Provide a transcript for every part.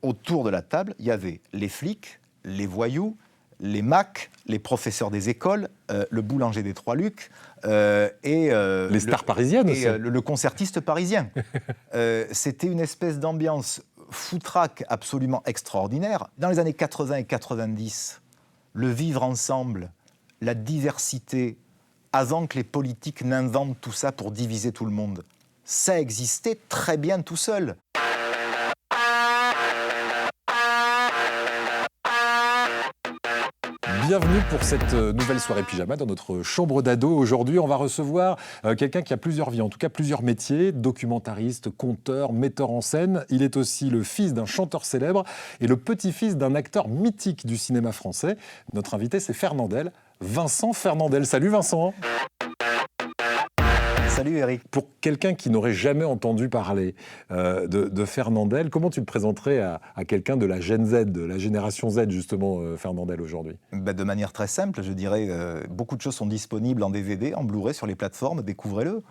autour de la table, il y avait les flics, les voyous, les macs, les professeurs des écoles, le boulanger des Trois-Lucs et les stars parisiennes aussi. Le concertiste parisien. C'était une espèce d'ambiance foutraque absolument extraordinaire. Dans les années 80 et 90, le vivre ensemble, la diversité, avant que les politiques n'inventent tout ça pour diviser tout le monde, ça existait très bien tout seul. Bienvenue pour cette nouvelle soirée pyjama dans notre chambre d'ado. Aujourd'hui, on va recevoir quelqu'un qui a plusieurs vies, en tout cas plusieurs métiers, documentariste, conteur, metteur en scène. Il est aussi le fils d'un chanteur célèbre et le petit-fils d'un acteur mythique du cinéma français. Notre invité, c'est Fernandel, Vincent Fernandel. Salut Vincent. Salut Eric. Pour quelqu'un qui n'aurait jamais entendu parler de Fernandel, comment tu le présenterais à quelqu'un de la Gen Z, de la génération Z justement, Fernandel aujourd'hui ? De manière très simple, je dirais, beaucoup de choses sont disponibles en DVD, en Blu-ray sur les plateformes, découvrez-le.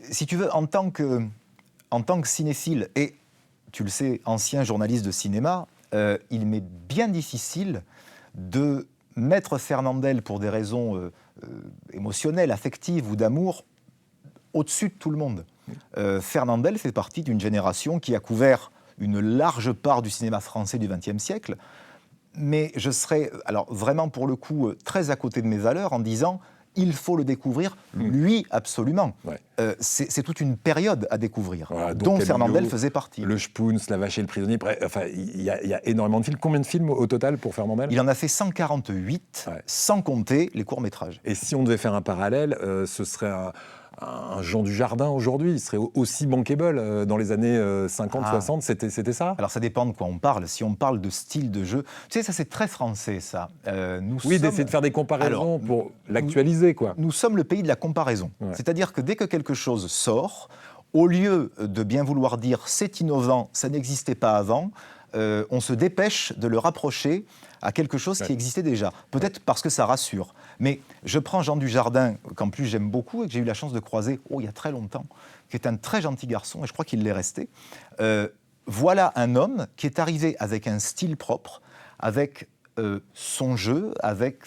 Si tu veux, en tant que cinéphile et, tu le sais, ancien journaliste de cinéma, il m'est bien difficile de mettre Fernandel pour des raisons émotionnelles, affectives ou d'amour au-dessus de tout le monde. Fernandel fait partie d'une génération qui a couvert une large part du cinéma français du XXe siècle, mais je serais, alors vraiment pour le coup, très à côté de mes valeurs en disant il faut le découvrir, lui, absolument. Ouais. C'est toute une période à découvrir, voilà, dont Camillo, Fernandel faisait partie. Le Spoons, La Vache et le Prisonnier, enfin, il y a énormément de films. Combien de films au total pour Fernandel ? Il en a fait 148, ouais. Sans compter les courts-métrages. Et si on devait faire un parallèle, ce serait un Jean Dujardin aujourd'hui, il serait aussi bankable dans les années 50-60, c'était ça ? Alors ça dépend de quoi on parle. Si on parle de style de jeu, tu sais, ça c'est très français ça. D'essayer de faire des comparaisons pour l'actualiser, quoi. Nous sommes le pays de la comparaison. Ouais. C'est-à-dire que dès que quelque chose sort, au lieu de bien vouloir dire c'est innovant, ça n'existait pas avant, on se dépêche de le rapprocher à quelque chose qui existait déjà. Peut-être parce que ça rassure. Mais je prends Jean Dujardin, qu'en plus j'aime beaucoup et que j'ai eu la chance de croiser il y a très longtemps, qui est un très gentil garçon, et je crois qu'il l'est resté. Voilà un homme qui est arrivé avec un style propre, avec son jeu, avec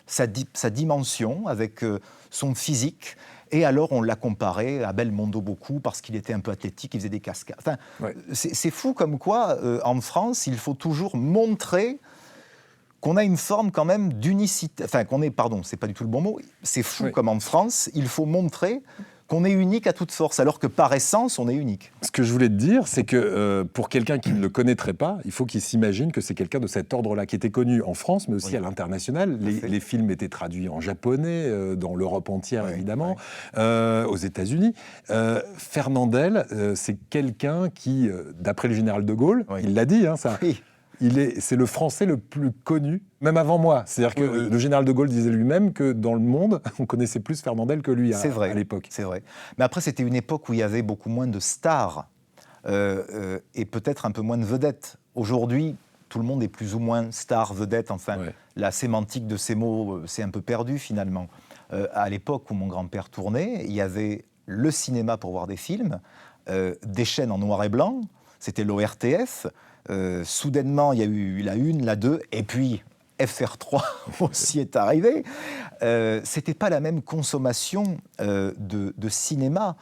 sa dimension, avec son physique. Et alors, on l'a comparé à Belmondo beaucoup, parce qu'il était un peu athlétique, il faisait des cascades. Enfin, c'est fou comme quoi, en France, il faut toujours montrer qu'on a une forme quand même d'unicité. Enfin, c'est pas du tout le bon mot. C'est fou comme en France, il faut montrer qu'on est unique à toute force, alors que par essence, on est unique. Ce que je voulais te dire, c'est que pour quelqu'un qui ne le connaîtrait pas, il faut qu'il s'imagine que c'est quelqu'un de cet ordre-là, qui était connu en France, mais aussi à l'international. Les films étaient traduits en japonais, dans l'Europe entière, évidemment, aux États-Unis. Fernandel, c'est quelqu'un qui, d'après le général de Gaulle, il l'a dit, ça... Oui. C'est le Français le plus connu, même avant moi. C'est-à-dire que le général de Gaulle disait lui-même que dans le monde, on connaissait plus Fernandel que lui à l'époque. C'est vrai. Mais après, c'était une époque où il y avait beaucoup moins de stars et peut-être un peu moins de vedettes. Aujourd'hui, tout le monde est plus ou moins star, vedette. Enfin, la sémantique de ces mots s'est un peu perdue finalement. À l'époque où mon grand-père tournait, il y avait le cinéma pour voir des films, des chaînes en noir et blanc, c'était l'ORTF. Soudainement, il y a eu la 1, la 2, et puis FR3 aussi est arrivé. C'était pas la même consommation de cinéma.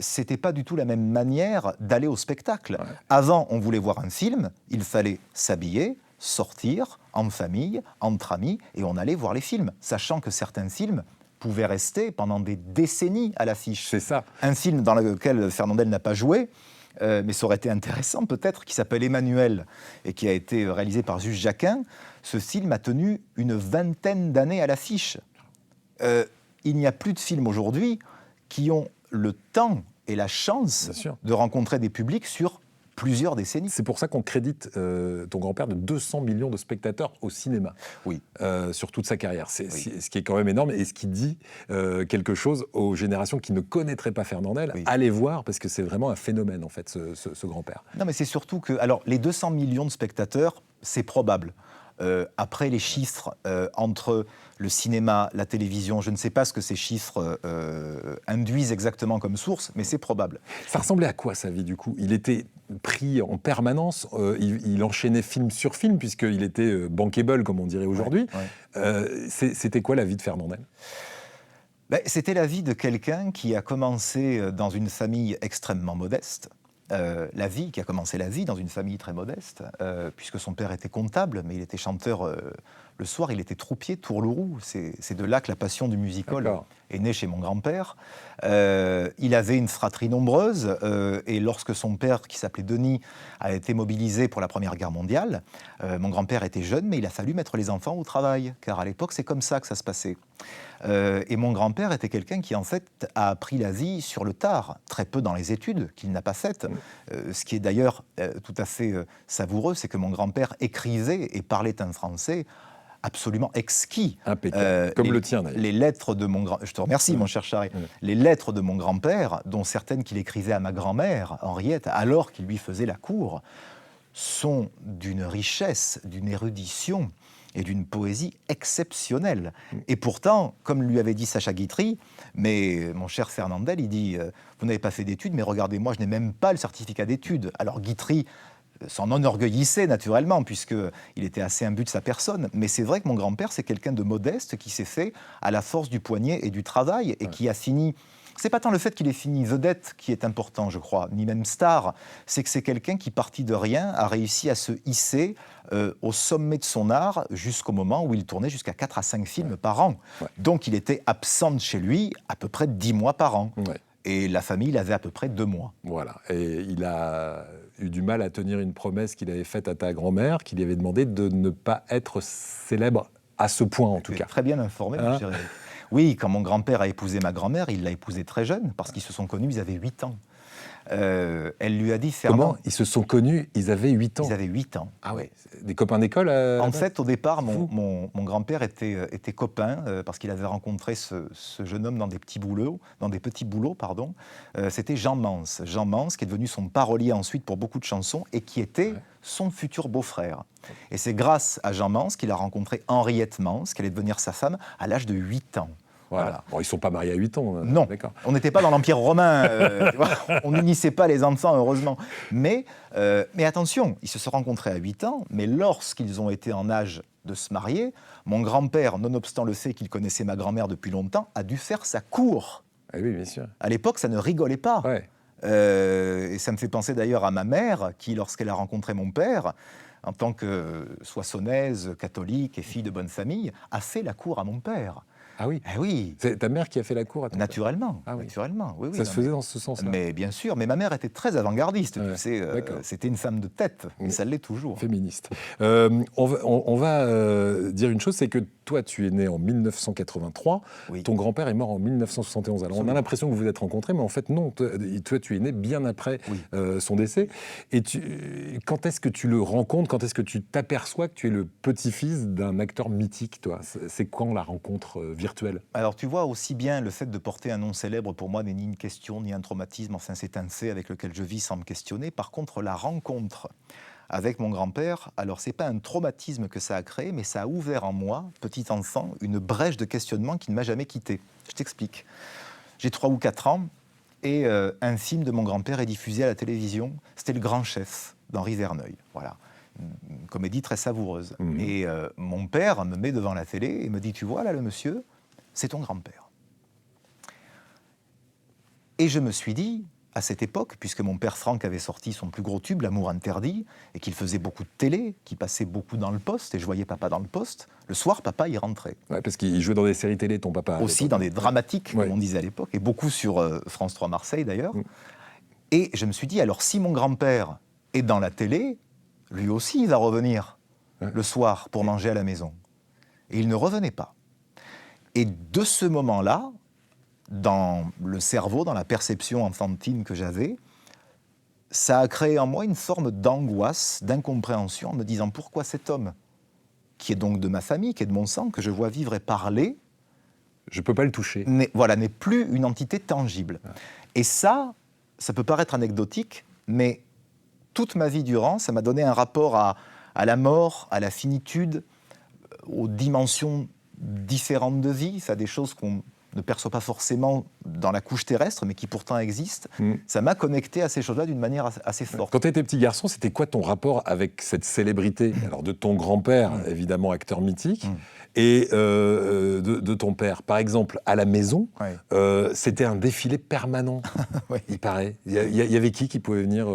C'était pas du tout la même manière d'aller au spectacle. Ouais. Avant, on voulait voir un film, il fallait s'habiller, sortir, en famille, entre amis, et on allait voir les films, sachant que certains films pouvaient rester pendant des décennies à l'affiche. C'est ça. Un film dans lequel Fernandel n'a pas joué, mais ça aurait été intéressant peut-être, qui s'appelle Emmanuel et qui a été réalisé par Juste Jacquin. Ce film a tenu une 20aine d'années à l'affiche. Il n'y a plus de films aujourd'hui qui ont le temps et la chance de rencontrer des publics sur plusieurs décennies. C'est pour ça qu'on crédite ton grand-père de 200 millions de spectateurs au cinéma, sur toute sa carrière. Ce qui est quand même énorme et ce qui dit quelque chose aux générations qui ne connaîtraient pas Fernandel. Allez voir, parce que c'est vraiment un phénomène, en fait, ce grand-père. Non, mais c'est surtout que... Alors, les 200 millions de spectateurs, c'est probable. Après les chiffres entre le cinéma, la télévision, je ne sais pas ce que ces chiffres induisent exactement comme source, mais c'est probable. Ça ressemblait à quoi sa vie du coup ? Il était pris en permanence, il enchaînait film sur film puisqu'il était bankable comme on dirait aujourd'hui. C'était quoi la vie de Fernandel ? C'était la vie de quelqu'un qui a commencé dans une famille extrêmement modeste. Qui a commencé la vie dans une famille très modeste, puisque son père était comptable, mais il était chanteur le soir, il était troupier, tourlourou. C'est de là que la passion du musical est née chez mon grand-père. Il avait une fratrie nombreuse, et lorsque son père, qui s'appelait Denis, a été mobilisé pour la Première Guerre mondiale, mon grand-père était jeune, mais il a fallu mettre les enfants au travail, car à l'époque, c'est comme ça que ça se passait. Et mon grand-père était quelqu'un qui, en fait, a appris la vie sur le tard, très peu dans les études, qu'il n'a pas faites. Ce qui est d'ailleurs tout à fait savoureux, c'est que mon grand-père écrivait et parlait un français absolument exquis. Impeccable, comme le tien d'ailleurs. Les lettres de mon grand... Je te remercie, mon cher Charest. Les lettres de mon grand-père, dont certaines qu'il écrivait à ma grand-mère, Henriette, alors qu'il lui faisait la cour, sont d'une richesse, d'une érudition et d'une poésie exceptionnelle. Et pourtant, comme lui avait dit Sacha Guitry, mais mon cher Fernandel, il dit « Vous n'avez pas fait d'études, mais regardez-moi, je n'ai même pas le certificat d'études. » Alors Guitry s'en enorgueillissait naturellement, puisqu'il était assez imbu de sa personne. Mais c'est vrai que mon grand-père, c'est quelqu'un de modeste qui s'est fait à la force du poignet et du travail, et qui a fini... C'est pas tant le fait qu'il ait fini vedette qui est important, je crois, ni même star. C'est que c'est quelqu'un qui, parti de rien, a réussi à se hisser au sommet de son art jusqu'au moment où il tournait jusqu'à 4 à 5 films par an. Donc il était absent de chez lui à peu près 10 mois par an. Et la famille, il avait à peu près 2 mois. Voilà. Et il a eu du mal à tenir une promesse qu'il avait faite à ta grand-mère, qui lui avait demandé de ne pas être célèbre à ce point, en tout cas. Très bien informé, mon cher Eric. Oui, quand mon grand-père a épousé ma grand-mère, il l'a épousée très jeune, parce qu'ils se sont connus, ils avaient 8 ans. Elle lui a dit... Comment ? Ils se sont connus, ils avaient 8 ans. Ils avaient 8 ans. Ah ouais. Des copains d'école En fait, au départ, mon grand-père était copain, parce qu'il avait rencontré ce jeune homme dans des petits boulots. C'était Jean Mance. Jean Mance, qui est devenu son parolier ensuite pour beaucoup de chansons, et qui était son futur beau-frère. Et c'est grâce à Jean Mance qu'il a rencontré Henriette Mance, qui allait devenir sa femme, à l'âge de 8 ans. Voilà. Bon, ils ne sont pas mariés à 8 ans. Non, on n'était pas dans l'Empire romain, on n'unissait pas les enfants, heureusement. Mais attention, ils se sont rencontrés à 8 ans, mais lorsqu'ils ont été en âge de se marier, mon grand-père, nonobstant le fait qu'il connaissait ma grand-mère depuis longtemps, a dû faire sa cour. Ah oui, bien sûr. À l'époque, ça ne rigolait pas. Et ça me fait penser d'ailleurs à ma mère, qui, lorsqu'elle a rencontré mon père, en tant que soissonnaise, catholique et fille de bonne famille, a fait la cour à mon père. Ah oui. Oui. C'est ta mère qui a fait la cour à ton Naturellement. Ah oui. Naturellement. Oui, ça se faisait dans ce sens-là. Mais bien sûr. Mais ma mère était très avant-gardiste. Tu sais, c'était une femme de tête. Et ça l'est toujours. Féministe. On va dire une chose, c'est que toi, tu es né en 1983. Ton grand-père est mort en 1971. Alors, on a l'impression que vous vous êtes rencontrés, mais en fait, non. Toi, tu es né bien après son décès. Et quand est-ce que tu le rencontres ? Quand est-ce que tu t'aperçois que tu es le petit-fils d'un acteur mythique, toi ? C'est quand la rencontre virtuelle ? Alors, tu vois, aussi bien le fait de porter un nom célèbre, pour moi, n'est ni une question, ni un traumatisme. Enfin, c'est un fait avec lequel je vis sans me questionner. Par contre, la rencontre avec mon grand-père, alors c'est pas un traumatisme que ça a créé, mais ça a ouvert en moi, petit enfant, une brèche de questionnement qui ne m'a jamais quitté. Je t'explique. J'ai 3 ou 4 ans, et un film de mon grand-père est diffusé à la télévision. C'était Le Grand Chef, d'Henri Verneuil. Voilà. Une comédie très savoureuse. Et mon père me met devant la télé et me dit « Tu vois, là, le monsieur, c'est ton grand-père. » Et je me suis dit, à cette époque, puisque mon père Franck avait sorti son plus gros tube, L'amour interdit, et qu'il faisait beaucoup de télé, qu'il passait beaucoup dans le poste, et je voyais papa dans le poste, le soir, papa y rentrait. Ouais, parce qu'il jouait dans des séries télé, ton papa. Aussi dans des dramatiques, comme on disait à l'époque, et beaucoup sur France 3 Marseille, d'ailleurs. Et je me suis dit, alors si mon grand-père est dans la télé, lui aussi, il va revenir le soir pour manger à la maison. Et il ne revenait pas. Et de ce moment-là, dans le cerveau, dans la perception enfantine que j'avais, ça a créé en moi une forme d'angoisse, d'incompréhension, en me disant pourquoi cet homme, qui est donc de ma famille, qui est de mon sang, que je vois vivre et parler, je ne peux pas le toucher. N'est plus une entité tangible. Et ça peut paraître anecdotique, mais toute ma vie durant, ça m'a donné un rapport à la mort, à la finitude, aux dimensions différentes de vie. Ça a des choses qu'on ne perçoit pas forcément dans la couche terrestre, mais qui pourtant existent. Ça m'a connecté à ces choses-là d'une manière assez forte. Quand tu étais petit garçon, c'était quoi ton rapport avec cette célébrité ? Alors de ton grand-père, évidemment acteur mythique, et de ton père. Par exemple, à la maison, c'était un défilé permanent, il paraît. Il y avait qui pouvait venir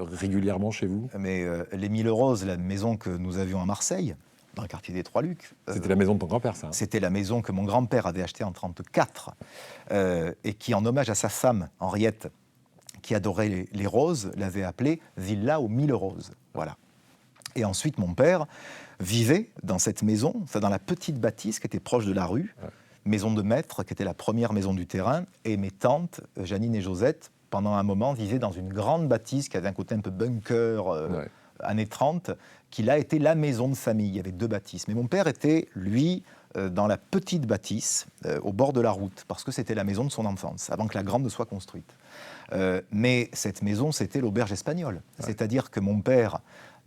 régulièrement chez vous ? Mais les Mille Roses, la maison que nous avions à Marseille, dans le quartier des Trois-Lucs. C'était la maison de ton grand-père, ça. C'était la maison que mon grand-père avait achetée en 1934 et qui, en hommage à sa femme, Henriette, qui adorait les roses, l'avait appelée Villa aux Mille Roses. Voilà. Et ensuite, mon père vivait dans cette maison, dans la petite bâtisse qui était proche de la rue, maison de maître, qui était la première maison du terrain, et mes tantes, Janine et Josette, pendant un moment, vivaient dans une grande bâtisse qui avait un côté un peu bunker, années 30, qui là était la maison de famille. Il y avait 2 bâtisses. Mais mon père était, lui, dans la petite bâtisse, au bord de la route, parce que c'était la maison de son enfance, avant que la grande ne soit construite. Mais cette maison, c'était l'auberge espagnole. C'est-à-dire que mon père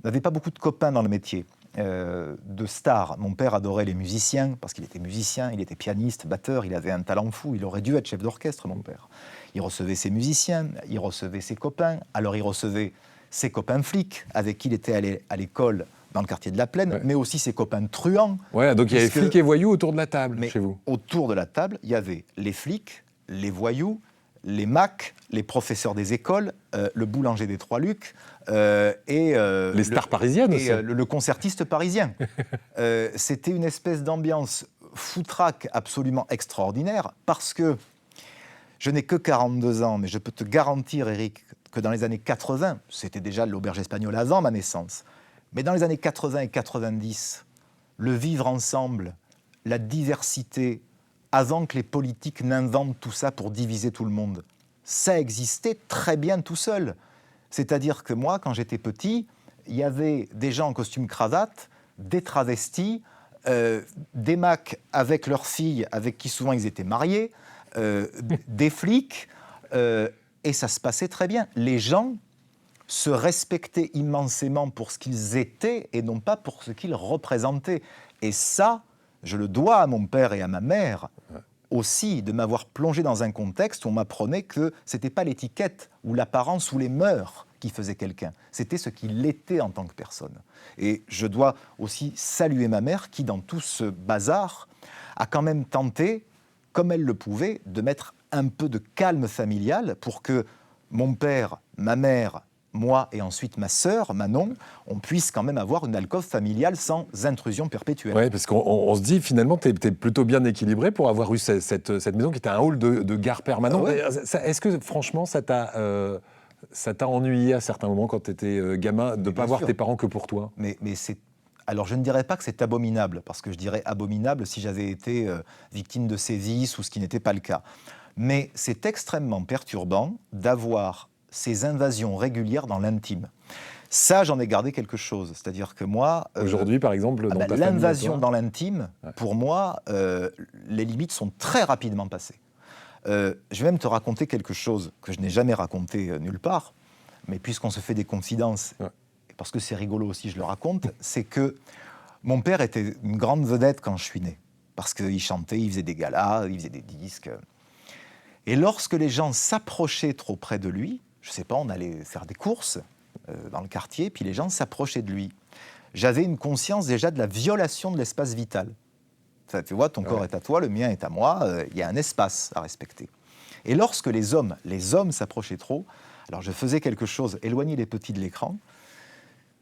n'avait pas beaucoup de copains dans le métier de star. Mon père adorait les musiciens, parce qu'il était musicien, il était pianiste, batteur, il avait un talent fou, il aurait dû être chef d'orchestre, mon père. Il recevait ses musiciens, il recevait ses copains, alors il recevait ses copains flics, avec qui il était allé à l'école dans le quartier de la Plaine, mais aussi ses copains truands. Ouais, donc il y avait flics et voyous autour de la table chez vous. Autour de la table, il y avait les flics, les voyous, les macs, les professeurs des écoles, le boulanger des Trois-Lucs et... les stars parisiennes aussi. Et le concertiste parisien. C'était une espèce d'ambiance foutraque absolument extraordinaire, parce que je n'ai que 42 ans, mais je peux te garantir, Eric, que dans les années 80, c'était déjà l'auberge espagnole avant ma naissance, mais dans les années 80 et 90, le vivre ensemble, la diversité, avant que les politiques n'inventent tout ça pour diviser tout le monde, ça existait très bien tout seul. C'est-à-dire que moi, quand j'étais petit, il y avait des gens en costume cravate, des travestis, des macs avec leurs filles, avec qui souvent ils étaient mariés, des flics, et ça se passait très bien. Les gens se respectaient immensément pour ce qu'ils étaient et non pas pour ce qu'ils représentaient. Et ça, je le dois à mon père et à ma mère aussi, de m'avoir plongé dans un contexte où on m'apprenait que ce n'était pas l'étiquette ou l'apparence ou les mœurs qui faisaient quelqu'un, c'était ce qu'il était en tant que personne. Et je dois aussi saluer ma mère qui, dans tout ce bazar, a quand même tenté, comme elle le pouvait, de mettre un peu de calme familial pour que mon père, ma mère, moi et ensuite ma sœur, Manon, on puisse quand même avoir une alcôve familiale sans intrusion perpétuelle. Oui, parce qu'on se dit, finalement, tu es plutôt bien équilibré pour avoir eu cette maison qui était un hall de gare permanent. Est-ce que, franchement, ça t'a ennuyé à certains moments quand tu étais gamin de ne pas voir tes parents que pour toi ? Mais c'est... Alors, je ne dirais pas que c'est abominable, parce que je dirais abominable si j'avais été victime de sévices ou ce qui n'était pas le cas. Mais c'est extrêmement perturbant d'avoir ces invasions régulières dans l'intime. Ça, j'en ai gardé quelque chose. C'est-à-dire que moi... Aujourd'hui, par exemple, dans ta famille, l'invasion dans l'intime, pour moi, les limites sont très rapidement passées. Je vais même te raconter quelque chose que je n'ai jamais raconté nulle part, mais puisqu'on se fait des confidences, parce que c'est rigolo aussi, je le raconte, c'est que mon père était une grande vedette quand je suis né, parce qu'il chantait, il faisait des galas, il faisait des disques. Et lorsque les gens s'approchaient trop près de lui, je ne sais pas, on allait faire des courses dans le quartier, puis les gens s'approchaient de lui. J'avais une conscience déjà de la violation de l'espace vital. Ça, tu vois, ton corps est à toi, le mien est à moi, il y a un espace à respecter. Et lorsque les hommes s'approchaient trop, alors je faisais quelque chose, éloigner les petits de l'écran,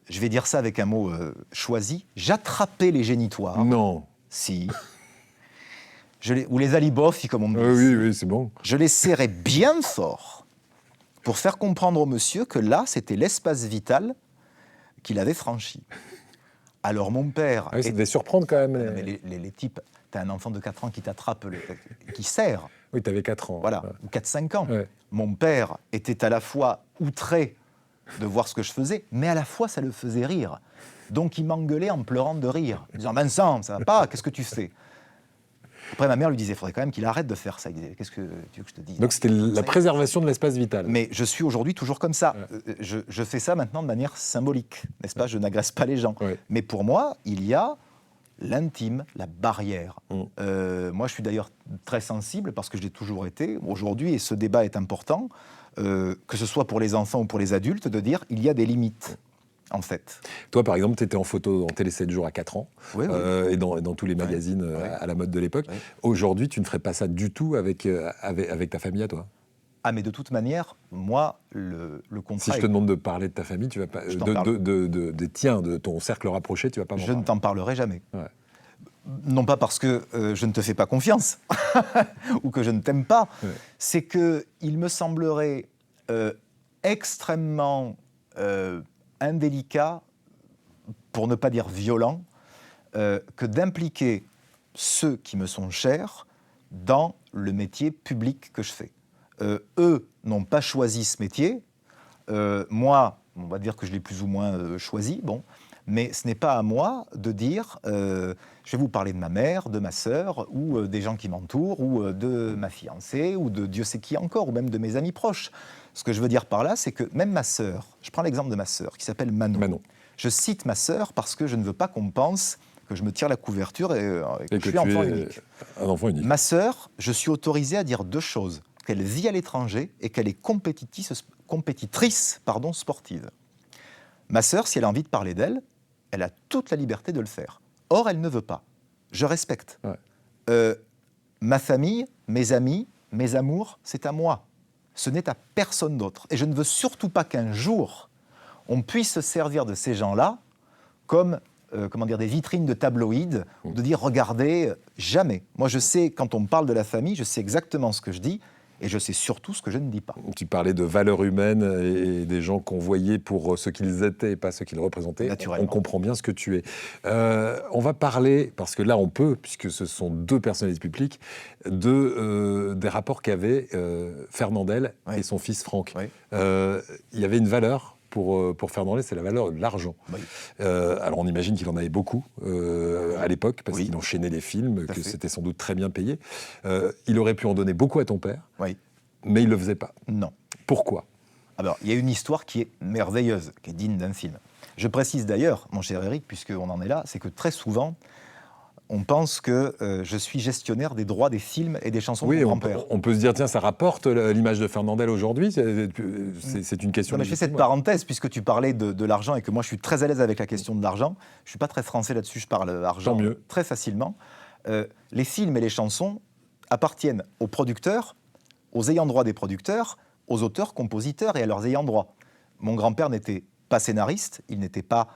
je vais dire ça avec un mot choisi, j'attrapais les génitoires. Non. Si. Ou les alibofs, comme on me dit. Oui, c'est bon. Je les serrais bien fort pour faire comprendre au monsieur que là, c'était l'espace vital qu'il avait franchi. Alors mon père... ça devait surprendre quand même. Mais les types, t'as un enfant de 4 ans qui t'attrape, qui serre. Oui, t'avais 4 ans. Voilà, ou 4-5 ans. Ouais. Mon père était à la fois outré de voir ce que je faisais, mais à la fois ça le faisait rire. Donc il m'engueulait en pleurant de rire, en disant « Vincent, ça va pas, qu'est-ce que tu fais ?» Après, ma mère lui disait, il faudrait quand même qu'il arrête de faire ça. Il disait, qu'est-ce que tu veux que je te dise? Donc c'était la préservation de l'espace vital. Mais je suis aujourd'hui toujours comme ça. Ouais. Je fais ça maintenant de manière symbolique, n'est-ce pas? Je n'agresse pas les gens. Ouais. Mais pour moi, il y a l'intime, la barrière. Moi, je suis d'ailleurs très sensible parce que j'ai toujours été, aujourd'hui, et ce débat est important, que ce soit pour les enfants ou pour les adultes, de dire il y a des limites. En fait. Toi, par exemple, tu étais en photo en Télé 7 jours à 4 ans, oui. Et dans tous les magazines à la mode de l'époque. Oui. Aujourd'hui, tu ne ferais pas ça du tout avec ta famille à toi? Ah, mais de toute manière, moi, le contrat... Si je te demande de parler de ta famille, tu vas pas, de ton cercle rapproché, tu vas pas m'en parler. Je ne t'en parlerai jamais. Ouais. Non pas parce que je ne te fais pas confiance, ou que je ne t'aime pas, ouais. C'est qu'il me semblerait extrêmement... indélicat, pour ne pas dire violent, que d'impliquer ceux qui me sont chers dans le métier public que je fais. Eux n'ont pas choisi ce métier. Moi, on va dire que je l'ai plus ou moins choisi, bon, mais ce n'est pas à moi de dire je vais vous parler de ma mère, de ma sœur, ou des gens qui m'entourent, ou de ma fiancée, ou de Dieu sait qui encore, ou même de mes amis proches. Ce que je veux dire par là, c'est que même ma sœur, je prends l'exemple de ma sœur, qui s'appelle Manon. Je cite ma sœur parce que je ne veux pas qu'on pense que je me tire la couverture et que je suis enfant unique. Un enfant unique. Ma sœur, je suis autorisé à dire deux choses, qu'elle vit à l'étranger et qu'elle est compétitrice sportive. Ma sœur, si elle a envie de parler d'elle, elle a toute la liberté de le faire. Or, elle ne veut pas. Je respecte. Ouais. Ma famille, mes amis, mes amours, c'est à moi. Ce n'est à personne d'autre. Et je ne veux surtout pas qu'un jour, on puisse se servir de ces gens-là comme des vitrines de tabloïds, de dire « regardez », jamais. Moi, je sais, quand on me parle de la famille, je sais exactement ce que je dis, et je sais surtout ce que je ne dis pas. Tu parlais de valeurs humaines et des gens qu'on voyait pour ce qu'ils étaient et pas ce qu'ils représentaient. On comprend bien ce que tu es. On va parler, parce que là on peut, puisque ce sont deux personnalités publiques, des rapports qu'avaient Fernandel et son fils Franck. Oui. Il y avait une valeur pour Fernandel, c'est la valeur de l'argent. Oui. Alors on imagine qu'il en avait beaucoup à l'époque, parce qu'il enchaînait les films, que c'était sans doute très bien payé. Il aurait pu en donner beaucoup à ton père, mais il ne le faisait pas. Non. Pourquoi ? Alors, il y a une histoire qui est merveilleuse, qui est digne d'un film. Je précise d'ailleurs, mon cher Eric, puisqu'on en est là, c'est que très souvent, on pense que je suis gestionnaire des droits des films et des chansons de mon grand-père. On peut se dire, tiens, ça rapporte l'image de Fernandel aujourd'hui, c'est une question... Non, mais je fais cette parenthèse, puisque tu parlais de l'argent et que moi je suis très à l'aise avec la question de l'argent. Je ne suis pas très français là-dessus, je parle argent très facilement. Les films et les chansons appartiennent aux producteurs, aux ayants droit des producteurs, aux auteurs, compositeurs et à leurs ayants droit. Mon grand-père n'était pas scénariste, il n'était pas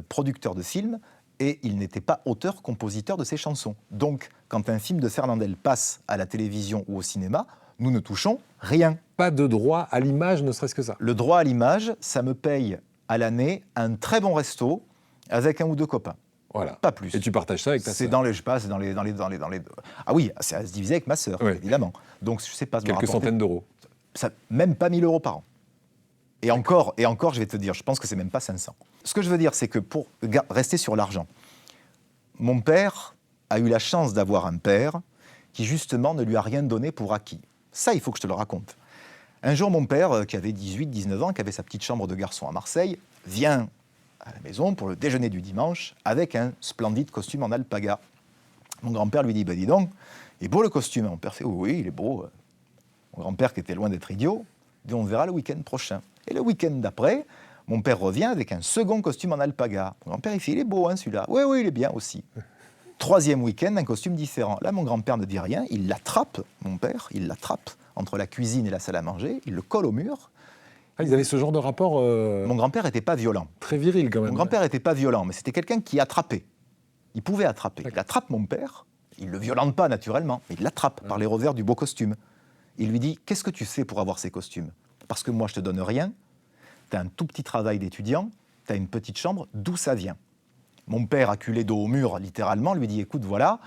producteur de films, et il n'était pas auteur-compositeur de ses chansons. Donc, quand un film de Fernandel passe à la télévision ou au cinéma, nous ne touchons rien. Pas de droit à l'image, ne serait-ce que ça. Le droit à l'image, ça me paye à l'année un très bon resto avec un ou deux copains. Voilà. Pas plus. Et tu partages ça avec ta sœur. C'est dans les... Ah oui, c'est à se diviser avec ma sœur, évidemment. Donc, je sais pas... Quelques centaines d'euros. Même pas 1 000 € par an. Et encore, je vais te dire, je pense que c'est même pas 500. Ce que je veux dire, c'est que pour rester sur l'argent, mon père a eu la chance d'avoir un père qui, justement, ne lui a rien donné pour acquis. Ça, il faut que je te le raconte. Un jour, mon père, qui avait 18-19 ans, qui avait sa petite chambre de garçon à Marseille, vient à la maison pour le déjeuner du dimanche avec un splendide costume en alpaga. Mon grand-père lui dit, dis donc, il est beau le costume. Mon père fait, oui, il est beau. Mon grand-père, qui était loin d'être idiot, dit, on verra le week-end prochain. Et le week-end d'après, mon père revient avec un second costume en alpaga. Mon grand-père, il fait, il est beau, hein, celui-là. Oui, il est bien aussi. Troisième week-end, un costume différent. Là, mon grand-père ne dit rien. Il l'attrape, mon père, il l'attrape entre la cuisine et la salle à manger. Il le colle au mur. Ah, ils avaient ce genre de rapport... Mon grand-père n'était pas violent. Très viril, quand même. Mon grand-père n'était pas violent, mais c'était quelqu'un qui attrapait. Il pouvait attraper. Il attrape mon père. Il ne le violente pas, naturellement, mais il l'attrape par les revers du beau costume. Il lui dit, qu'est-ce que tu fais pour avoir ces costumes ? Parce que moi, je te donne rien. Tu as un tout petit travail d'étudiant, tu as une petite chambre, d'où ça vient ? Mon père, acculé dos au mur, littéralement, lui dit, écoute, voilà,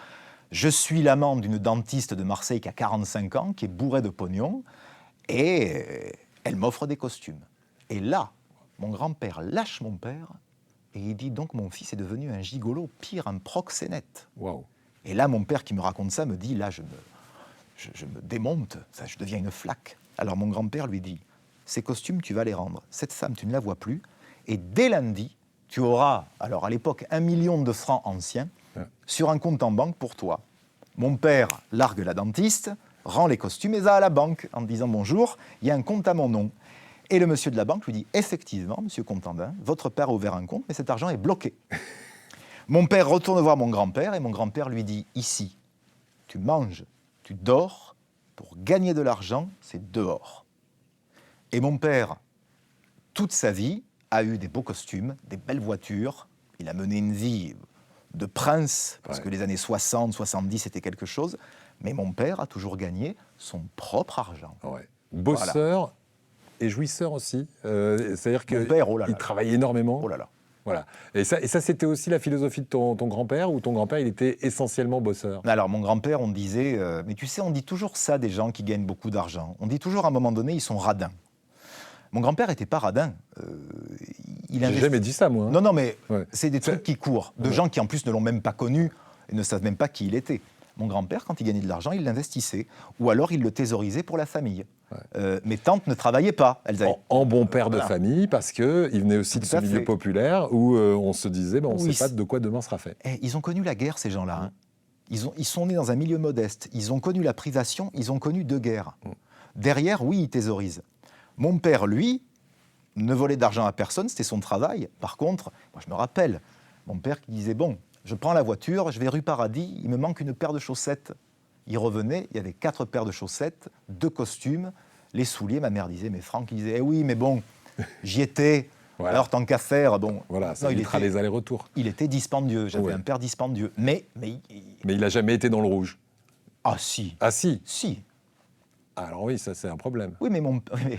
je suis l'amant d'une dentiste de Marseille qui a 45 ans, qui est bourrée de pognon, et elle m'offre des costumes. Et là, mon grand-père lâche mon père, et il dit, donc mon fils est devenu un gigolo, pire, un proxénète. Waouh. Et là, mon père qui me raconte ça me dit, là, je me démonte, ça, je deviens une flaque. Alors mon grand-père lui dit, ces costumes, tu vas les rendre. Cette femme, tu ne la vois plus. Et dès lundi, tu auras, alors à l'époque, 1 million de francs anciens sur un compte en banque pour toi. Mon père largue la dentiste, rend les costumes et va à la banque en disant bonjour, il y a un compte à mon nom. Et le monsieur de la banque lui dit, effectivement, monsieur Contandin, votre père a ouvert un compte, mais cet argent est bloqué. Mon père retourne voir mon grand-père et mon grand-père lui dit, ici, tu manges, tu dors, pour gagner de l'argent, c'est dehors. Et mon père, toute sa vie, a eu des beaux costumes, des belles voitures, il a mené une vie de prince, parce que les années 60, 70, c'était quelque chose, mais mon père a toujours gagné son propre argent. Ouais. Bosseur, voilà. Et jouisseur aussi. C'est-à-dire qu'il travaille énormément. Oh là là. Voilà. Et ça, c'était aussi la philosophie de ton grand-père, ou ton grand-père, il était essentiellement bosseur? Alors, mon grand-père, on disait... mais tu sais, on dit toujours ça des gens qui gagnent beaucoup d'argent. On dit toujours, à un moment donné, ils sont radins. Mon grand-père n'était pas radin. J'ai jamais dit ça, moi. Hein. Non, mais c'est des trucs qui courent. De gens qui, en plus, ne l'ont même pas connu et ne savent même pas qui il était. Mon grand-père, quand il gagnait de l'argent, il l'investissait. Ou alors, il le thésaurisait pour la famille. Mes tantes ne travaillaient pas. Elles avaient... en bon père de famille, parce qu'il venait aussi de ce milieu populaire où on se disait, on ne sait pas de quoi demain sera fait. Ils ont connu la guerre, ces gens-là. Hein. Ils sont nés dans un milieu modeste. Ils ont connu la privation, ils ont connu deux guerres. Derrière, oui, ils thésaurisent. Mon père, lui, ne volait d'argent à personne, c'était son travail. Par contre, moi je me rappelle, mon père qui disait, bon, je prends la voiture, je vais rue Paradis, il me manque une paire de chaussettes. Il revenait, il y avait 4 paires de chaussettes, 2 costumes, les souliers. Ma mère disait, mais Franck, il disait, oui, mais bon, j'y étais. Voilà. Alors, tant qu'à faire, bon... Voilà, ça évitera les allers-retours. Il était dispendieux, j'avais un père dispendieux. Mais il n'a jamais été dans le rouge. Ah si. Ah si. Si. Alors oui, ça c'est un problème. Oui, mais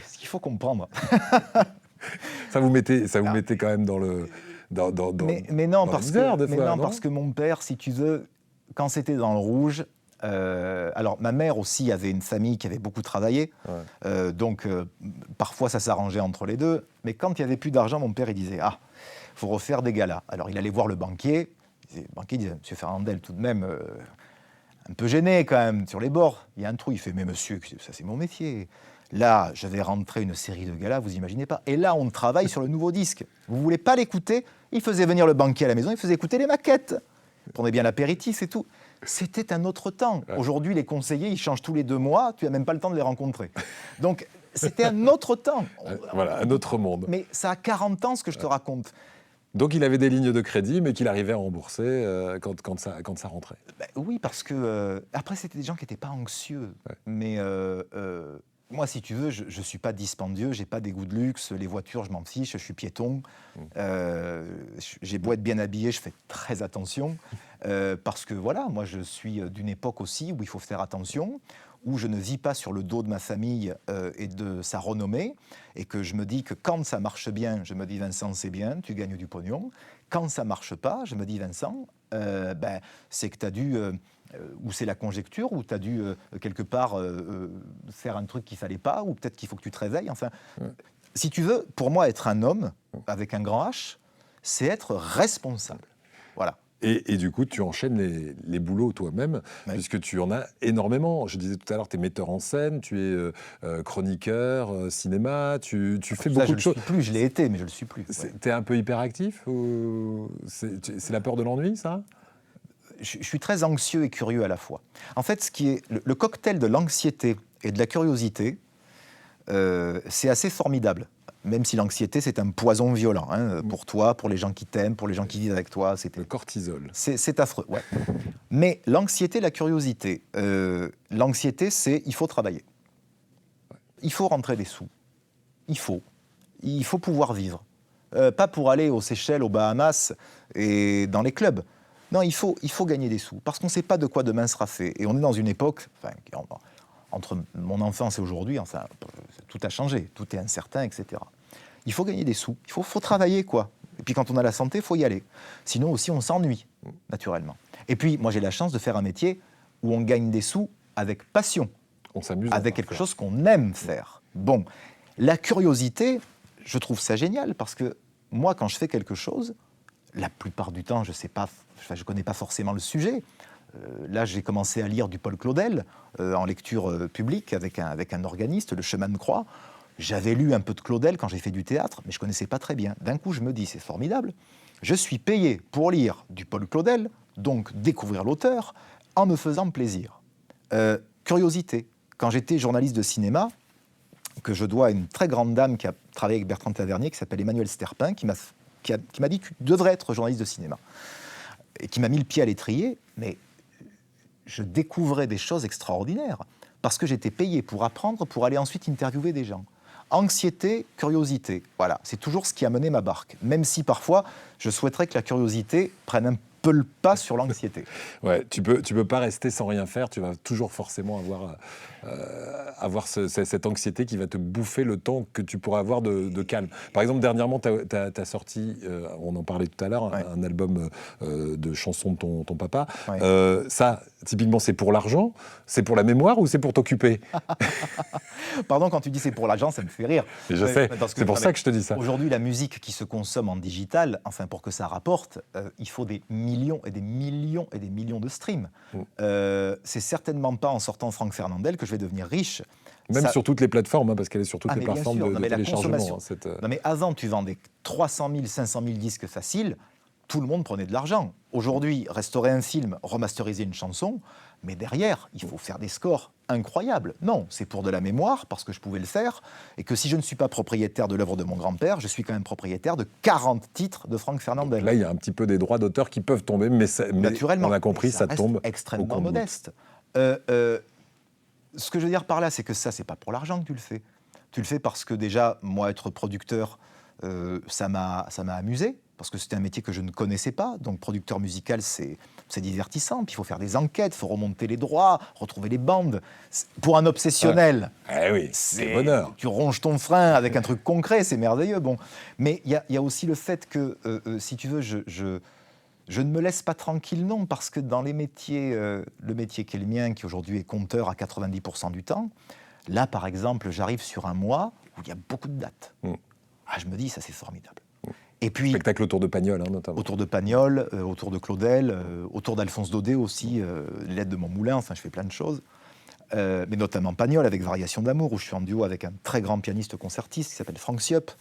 ce qu'il faut comprendre... ça vous mettait quand même dans le... mais non, parce que mon père, si tu veux, quand c'était dans le rouge... alors, ma mère aussi avait une famille qui avait beaucoup travaillé, donc parfois ça s'arrangeait entre les deux. Mais quand il n'y avait plus d'argent, mon père il disait, il faut refaire des galas. Alors il allait voir le banquier. Le banquier disait, monsieur Fernandel, tout de même, un peu gêné quand même, sur les bords. Il y a un trou. Il fait, mais monsieur, ça c'est mon métier. Là, je vais rentrer une série de galas, vous imaginez pas. Et là, on travaille sur le nouveau disque. Vous voulez pas l'écouter? Il faisait venir le banquier à la maison, il faisait écouter les maquettes. Il prenait bien l'apéritif et tout. C'était un autre temps. Aujourd'hui, les conseillers, ils changent tous les 2 mois, tu n'as même pas le temps de les rencontrer. Donc, c'était un autre temps. Voilà, un autre monde. Mais ça a 40 ans, ce que je te raconte. Donc, il avait des lignes de crédit, mais qu'il arrivait à rembourser quand ça rentrait. Oui, parce que... après, c'était des gens qui n'étaient pas anxieux. Mais moi, si tu veux, je ne suis pas dispendieux, je n'ai pas des goûts de luxe, les voitures, je m'en fiche, je suis piéton. J'ai beau être bien habillé, je fais très attention. Parce que voilà, moi je suis d'une époque aussi où il faut faire attention, où je ne vis pas sur le dos de ma famille et de sa renommée, et que je me dis que quand ça marche bien, je me dis Vincent c'est bien, tu gagnes du pognon. Quand ça marche pas, je me dis Vincent, c'est que tu as dû, ou c'est la conjecture, ou tu as dû quelque part faire un truc qu'il fallait pas, ou peut-être qu'il faut que tu te réveilles. Enfin, si tu veux, pour moi être un homme avec un grand H, c'est être responsable. Voilà. Et du coup, tu enchaînes les boulots toi-même, puisque tu en as énormément. Je disais tout à l'heure, tu es metteur en scène, tu es chroniqueur, cinéma, tu fais beaucoup de choses. Je ne le suis plus, je l'ai été, mais je ne le suis plus. Tu es un peu hyperactif ou c'est la peur de l'ennui, ça? Je suis très anxieux et curieux à la fois. En fait, ce qui est le cocktail de l'anxiété et de la curiosité, c'est assez formidable. Même si l'anxiété, c'est un poison violent, pour toi, pour les gens qui t'aiment, pour les gens qui vivent avec toi. Le cortisol. C'est affreux, ouais. Mais l'anxiété, la curiosité, l'anxiété, c'est il faut travailler. Il faut rentrer des sous. Il faut pouvoir vivre. Pas pour aller aux Seychelles, aux Bahamas et dans les clubs. Non, il faut gagner des sous, parce qu'on ne sait pas de quoi demain sera fait. Et on est dans une époque... entre mon enfance et aujourd'hui, tout a changé, tout est incertain, etc. Il faut gagner des sous, il faut travailler, quoi. Et puis quand on a la santé, il faut y aller. Sinon aussi, on s'ennuie, naturellement. Et puis, moi, j'ai la chance de faire un métier où on gagne des sous avec passion. On s'amuse. Avec quelque chose qu'on aime faire. Bon, la curiosité, je trouve ça génial, parce que moi, quand je fais quelque chose, la plupart du temps, je ne connais pas forcément le sujet. là, j'ai commencé à lire du Paul Claudel en lecture publique avec un organiste, Le Chemin de Croix. J'avais lu un peu de Claudel quand j'ai fait du théâtre, mais je ne connaissais pas très bien. D'un coup, je me dis, c'est formidable. Je suis payé pour lire du Paul Claudel, donc découvrir l'auteur, en me faisant plaisir. Curiosité. Quand j'étais journaliste de cinéma, que je dois à une très grande dame qui a travaillé avec Bertrand Tavernier, qui s'appelle Emmanuelle Sterpin, qui m'a dit « tu devrais être journaliste de cinéma ». Et qui m'a mis le pied à l'étrier, mais je découvrais des choses extraordinaires, parce que j'étais payé pour apprendre, pour aller ensuite interviewer des gens. Anxiété, curiosité, voilà, c'est toujours ce qui a mené ma barque, même si parfois je souhaiterais que la curiosité prenne un peu le pas sur l'anxiété. Ouais, tu peux pas rester sans rien faire, tu vas toujours forcément avoir cette anxiété qui va te bouffer le temps que tu pourras avoir de calme. Par exemple, dernièrement, tu as sorti, on en parlait tout à l'heure, un album de chansons de ton papa. Ouais. Ça, typiquement, c'est pour l'argent, c'est pour la mémoire ou c'est pour t'occuper? Pardon, quand tu dis c'est pour l'argent, ça me fait rire. Et je sais, c'est pour ça que je te dis ça. Aujourd'hui, la musique qui se consomme en digital, enfin pour que ça rapporte, il faut des millions et des millions et des millions de streams. C'est certainement pas en sortant Franck Fernandel que je vais devenir riche. Même sur toutes les plateformes, hein, parce qu'elle est sur toutes les plateformes de téléchargement. Non, mais avant, tu vendais 300 000, 500 000 disques faciles, tout le monde prenait de l'argent. Aujourd'hui, restaurer un film, remasteriser une chanson, mais derrière, il faut faire des scores incroyables. Non, c'est pour de la mémoire, parce que je pouvais le faire, et que si je ne suis pas propriétaire de l'œuvre de mon grand-père, je suis quand même propriétaire de 40 titres de Franck Fernandel. Donc là, il y a un petit peu des droits d'auteur qui peuvent tomber, mais naturellement, on a compris, ça tombe extrêmement modeste. Ce que je veux dire par là, c'est que ça, c'est pas pour l'argent que tu le fais. Tu le fais parce que déjà, moi, être producteur, ça m'a amusé, parce que c'était un métier que je ne connaissais pas. Donc, producteur musical, c'est divertissant. Puis, il faut faire des enquêtes, il faut remonter les droits, retrouver les bandes. Pour un obsessionnel, oui, c'est bonheur. Tu ronges ton frein avec un truc concret, c'est merveilleux. Bon. Mais il y a aussi le fait que, si tu veux, je ne me laisse pas tranquille, non, parce que dans les métiers, le métier qui est le mien, qui aujourd'hui est compteur à 90% du temps, là, par exemple, j'arrive sur un mois où il y a beaucoup de dates. Ah, je me dis, ça, c'est formidable. Et puis, spectacle autour de Pagnol, hein, notamment. Autour de Pagnol, autour de Claudel, autour d'Alphonse Daudet aussi, l'aide de mon moulin, enfin, je fais plein de choses. Mais notamment Pagnol, avec Variation d'amour, où je suis en duo avec un très grand pianiste concertiste qui s'appelle Franck Siop.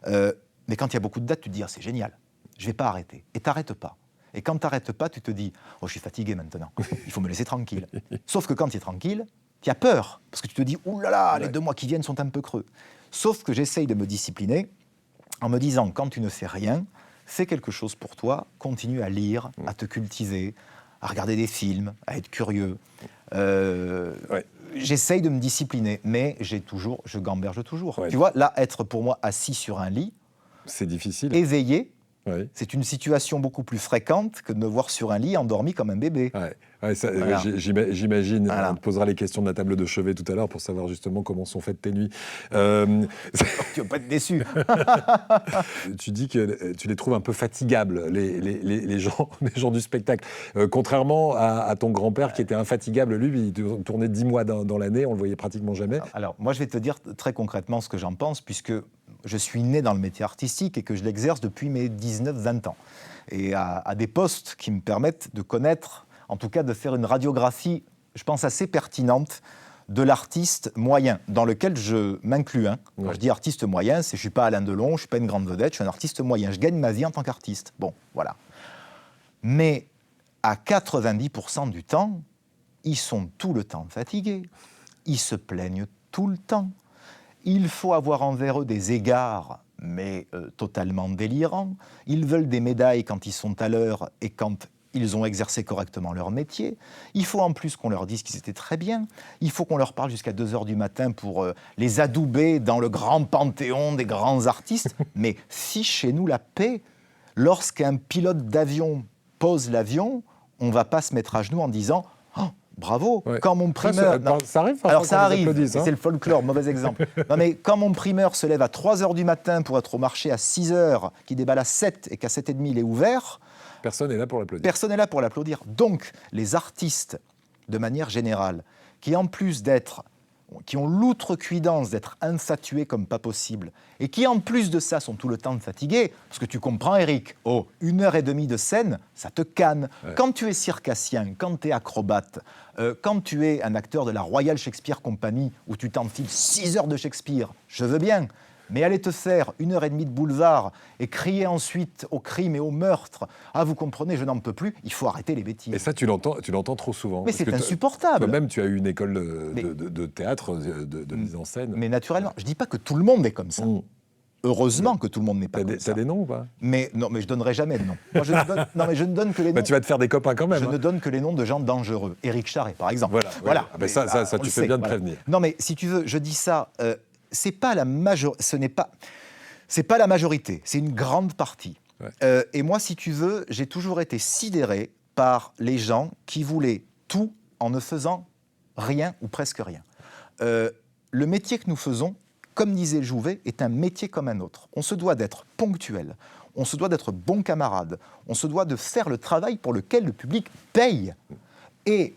Mais quand il y a beaucoup de dates, tu te dis, ah, c'est génial, je ne vais pas arrêter. Et tu n'arrêtes pas. Et quand tu n'arrêtes pas, tu te dis, oh, je suis fatigué maintenant, il faut me laisser tranquille. Sauf que quand tu es tranquille, tu as peur, parce que tu te dis, ouh là là, les 2 mois qui viennent sont un peu creux. Sauf que j'essaye de me discipliner en me disant, quand tu ne fais rien, fais quelque chose pour toi, continue à lire, à te cultiver, à regarder des films, à être curieux. J'essaye de me discipliner, mais je gamberge toujours. Tu vois, là, être pour moi assis sur un lit, c'est difficile. Éveillé, c'est une situation beaucoup plus fréquente que de me voir sur un lit endormi comme un bébé. Voilà. J'imagine, voilà. On te posera les questions de la table de chevet tout à l'heure pour savoir justement comment sont faites tes nuits. Tu ne vas pas être déçu. Tu dis que tu les trouves un peu fatigables, les gens du spectacle. Contrairement à ton grand-père qui était infatigable, lui, il tournait 10 mois dans l'année, on le voyait pratiquement jamais. Alors, moi, je vais te dire très concrètement ce que j'en pense, puisque je suis né dans le métier artistique et que je l'exerce depuis mes 19-20 ans. Et à des postes qui me permettent de connaître, en tout cas de faire une radiographie, je pense, assez pertinente de l'artiste moyen, dans lequel je m'inclus. Quand je dis artiste moyen, je ne suis pas Alain Delon, je ne suis pas une grande vedette, je suis un artiste moyen. Je gagne ma vie en tant qu'artiste. Bon, voilà. Mais à 90% du temps, ils sont tout le temps fatigués. Ils se plaignent tout le temps. Il faut avoir envers eux des égards, mais totalement délirants. Ils veulent des médailles quand ils sont à l'heure et quand ils ont exercé correctement leur métier. Il faut en plus qu'on leur dise qu'ils étaient très bien. Il faut qu'on leur parle jusqu'à 2h du matin pour les adouber dans le grand panthéon des grands artistes. Mais fichez-nous la paix. Lorsqu'un pilote d'avion pose l'avion, on ne va pas se mettre à genoux en disant oh, bravo, quand mon primeur... Ça arrive. Alors ça arrive, c'est le folklore, mauvais exemple. Non mais quand mon primeur se lève à 3h du matin pour être au marché à 6h, qui déballe à 7 et qu'à 7h30 il est ouvert... Personne n'est là pour l'applaudir. Personne n'est là pour l'applaudir. Donc les artistes, de manière générale, qui en plus d'être qui ont l'outrecuidance d'être infatués comme pas possible, et qui en plus de ça sont tout le temps fatigués, parce que tu comprends Eric, 1h30 de scène, ça te canne. Ouais. Quand tu es circassien, quand tu es acrobate, quand tu es un acteur de la Royal Shakespeare Company, où tu t'enfiles 6 heures de Shakespeare, je veux bien, mais aller te faire 1h30 de boulevard et crier ensuite au crime et au meurtre, ah vous comprenez, je n'en peux plus, il faut arrêter les bêtises. Et ça, tu l'entends trop souvent. Mais c'est insupportable. Toi-même, tu as eu une école de théâtre, de mise en scène. Mais naturellement, je ne dis pas que tout le monde est comme ça. Heureusement que tout le monde n'est pas comme ça. T'as des noms ou pas ? Mais non, mais je donnerai jamais de noms. Moi, je ne donne que les noms. Tu vas te faire des copains quand même. Je ne donne que les noms de gens dangereux. Éric Charret, par exemple. Voilà. Ah ben ça tu fais bien de prévenir. Non, mais si tu veux, je dis ça. C'est pas la c'est pas la majorité. C'est une grande partie. Ouais. Et moi, si tu veux, j'ai toujours été sidéré par les gens qui voulaient tout en ne faisant rien ou presque rien. Le métier que nous faisons, comme disait Jouvet, est un métier comme un autre. On se doit d'être ponctuel, on se doit d'être bon camarade, on se doit de faire le travail pour lequel le public paye. Et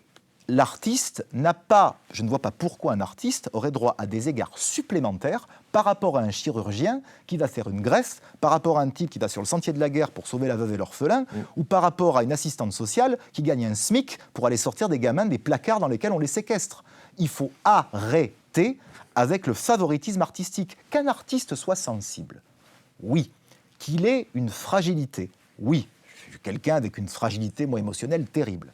l'artiste n'a pas, je ne vois pas pourquoi un artiste aurait droit à des égards supplémentaires par rapport à un chirurgien qui va faire une greffe, par rapport à un type qui va sur le sentier de la guerre pour sauver la veuve et l'orphelin, ou par rapport à une assistante sociale qui gagne un SMIC pour aller sortir des gamins des placards dans lesquels on les séquestre. Il faut arrêter avec le favoritisme artistique. Qu'un artiste soit sensible, oui. Qu'il ait une fragilité, oui. Je suis quelqu'un avec une fragilité, moi, émotionnelle terrible.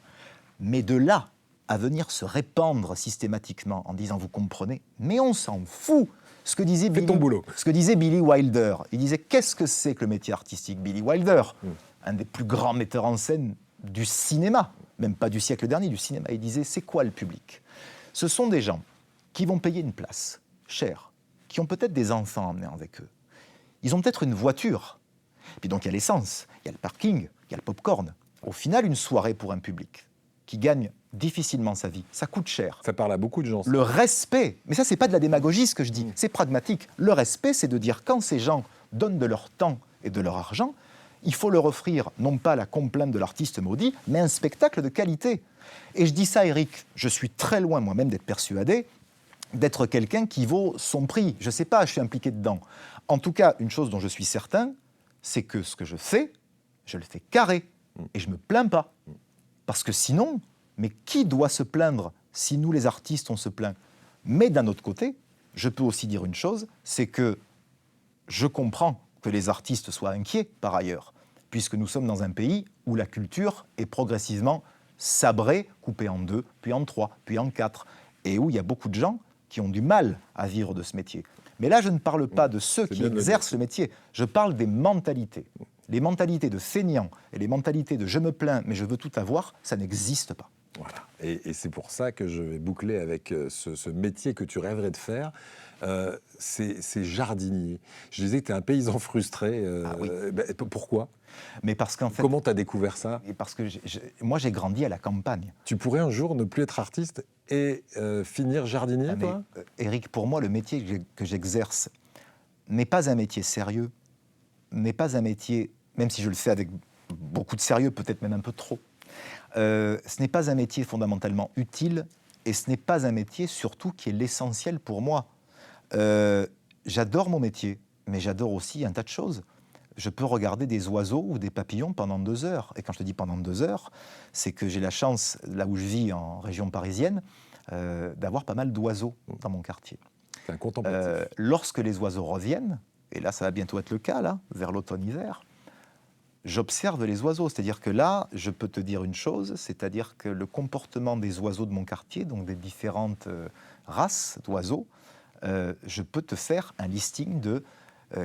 Mais de là à venir se répandre systématiquement en disant « vous comprenez », mais on s'en fout. Ce que disait Billy Wilder, il disait « qu'est-ce que c'est que le métier artistique ?» Billy Wilder, un des plus grands metteurs en scène du cinéma, même pas du siècle dernier, du cinéma. Il disait « c'est quoi le public ?» Ce sont des gens qui vont payer une place chère, qui ont peut-être des enfants emmenés avec eux. Ils ont peut-être une voiture. Puis donc il y a l'essence, il y a le parking, il y a le popcorn. Au final, une soirée pour un public qui gagne difficilement sa vie, ça coûte cher. Ça parle à beaucoup de gens. Le respect, mais ça c'est pas de la démagogie ce que je dis, c'est pragmatique. Le respect, c'est de dire quand ces gens donnent de leur temps et de leur argent, il faut leur offrir non pas la complainte de l'artiste maudit, mais un spectacle de qualité. Et je dis ça, Eric, je suis très loin moi-même d'être persuadé d'être quelqu'un qui vaut son prix. Je sais pas, je suis impliqué dedans. En tout cas, une chose dont je suis certain, c'est que ce que je fais, je le fais carré et je me plains pas. Parce que sinon, mais qui doit se plaindre si nous, les artistes, on se plaint ? Mais d'un autre côté, je peux aussi dire une chose, c'est que je comprends que les artistes soient inquiets par ailleurs, puisque nous sommes dans un pays où la culture est progressivement sabrée, coupée en 2, puis en 3, puis en 4, et où il y a beaucoup de gens qui ont du mal à vivre de ce métier. Mais là, je ne parle pas de ceux qui exercent le métier, je parle des mentalités. Les mentalités de feignants et les mentalités de « je me plains, mais je veux tout avoir », ça n'existe pas. Voilà. Et c'est pour ça que je vais boucler avec ce métier que tu rêverais de faire. C'est jardinier. Je disais que tu es un paysan frustré. Oui. Pourquoi ? Mais parce qu'en fait, comment tu as découvert ça ? Parce que moi, j'ai grandi à la campagne. Tu pourrais un jour ne plus être artiste et finir jardinier, toi ? Éric, pour moi, le métier que j'exerce n'est pas un métier sérieux, n'est pas un métier, même si je le fais avec beaucoup de sérieux, peut-être même un peu trop, ce n'est pas un métier fondamentalement utile et ce n'est pas un métier surtout qui est l'essentiel pour moi. J'adore mon métier, mais j'adore aussi un tas de choses. Je peux regarder des oiseaux ou des papillons pendant 2 heures. Et quand je te dis pendant 2 heures, c'est que j'ai la chance, là où je vis en région parisienne, d'avoir pas mal d'oiseaux dans mon quartier. C'est un contemplatif. Lorsque les oiseaux reviennent, et là ça va bientôt être le cas, là, vers l'automne-hiver, j'observe les oiseaux. C'est-à-dire que là, je peux te dire une chose, c'est-à-dire que le comportement des oiseaux de mon quartier, donc des différentes races d'oiseaux, je peux te faire un listing de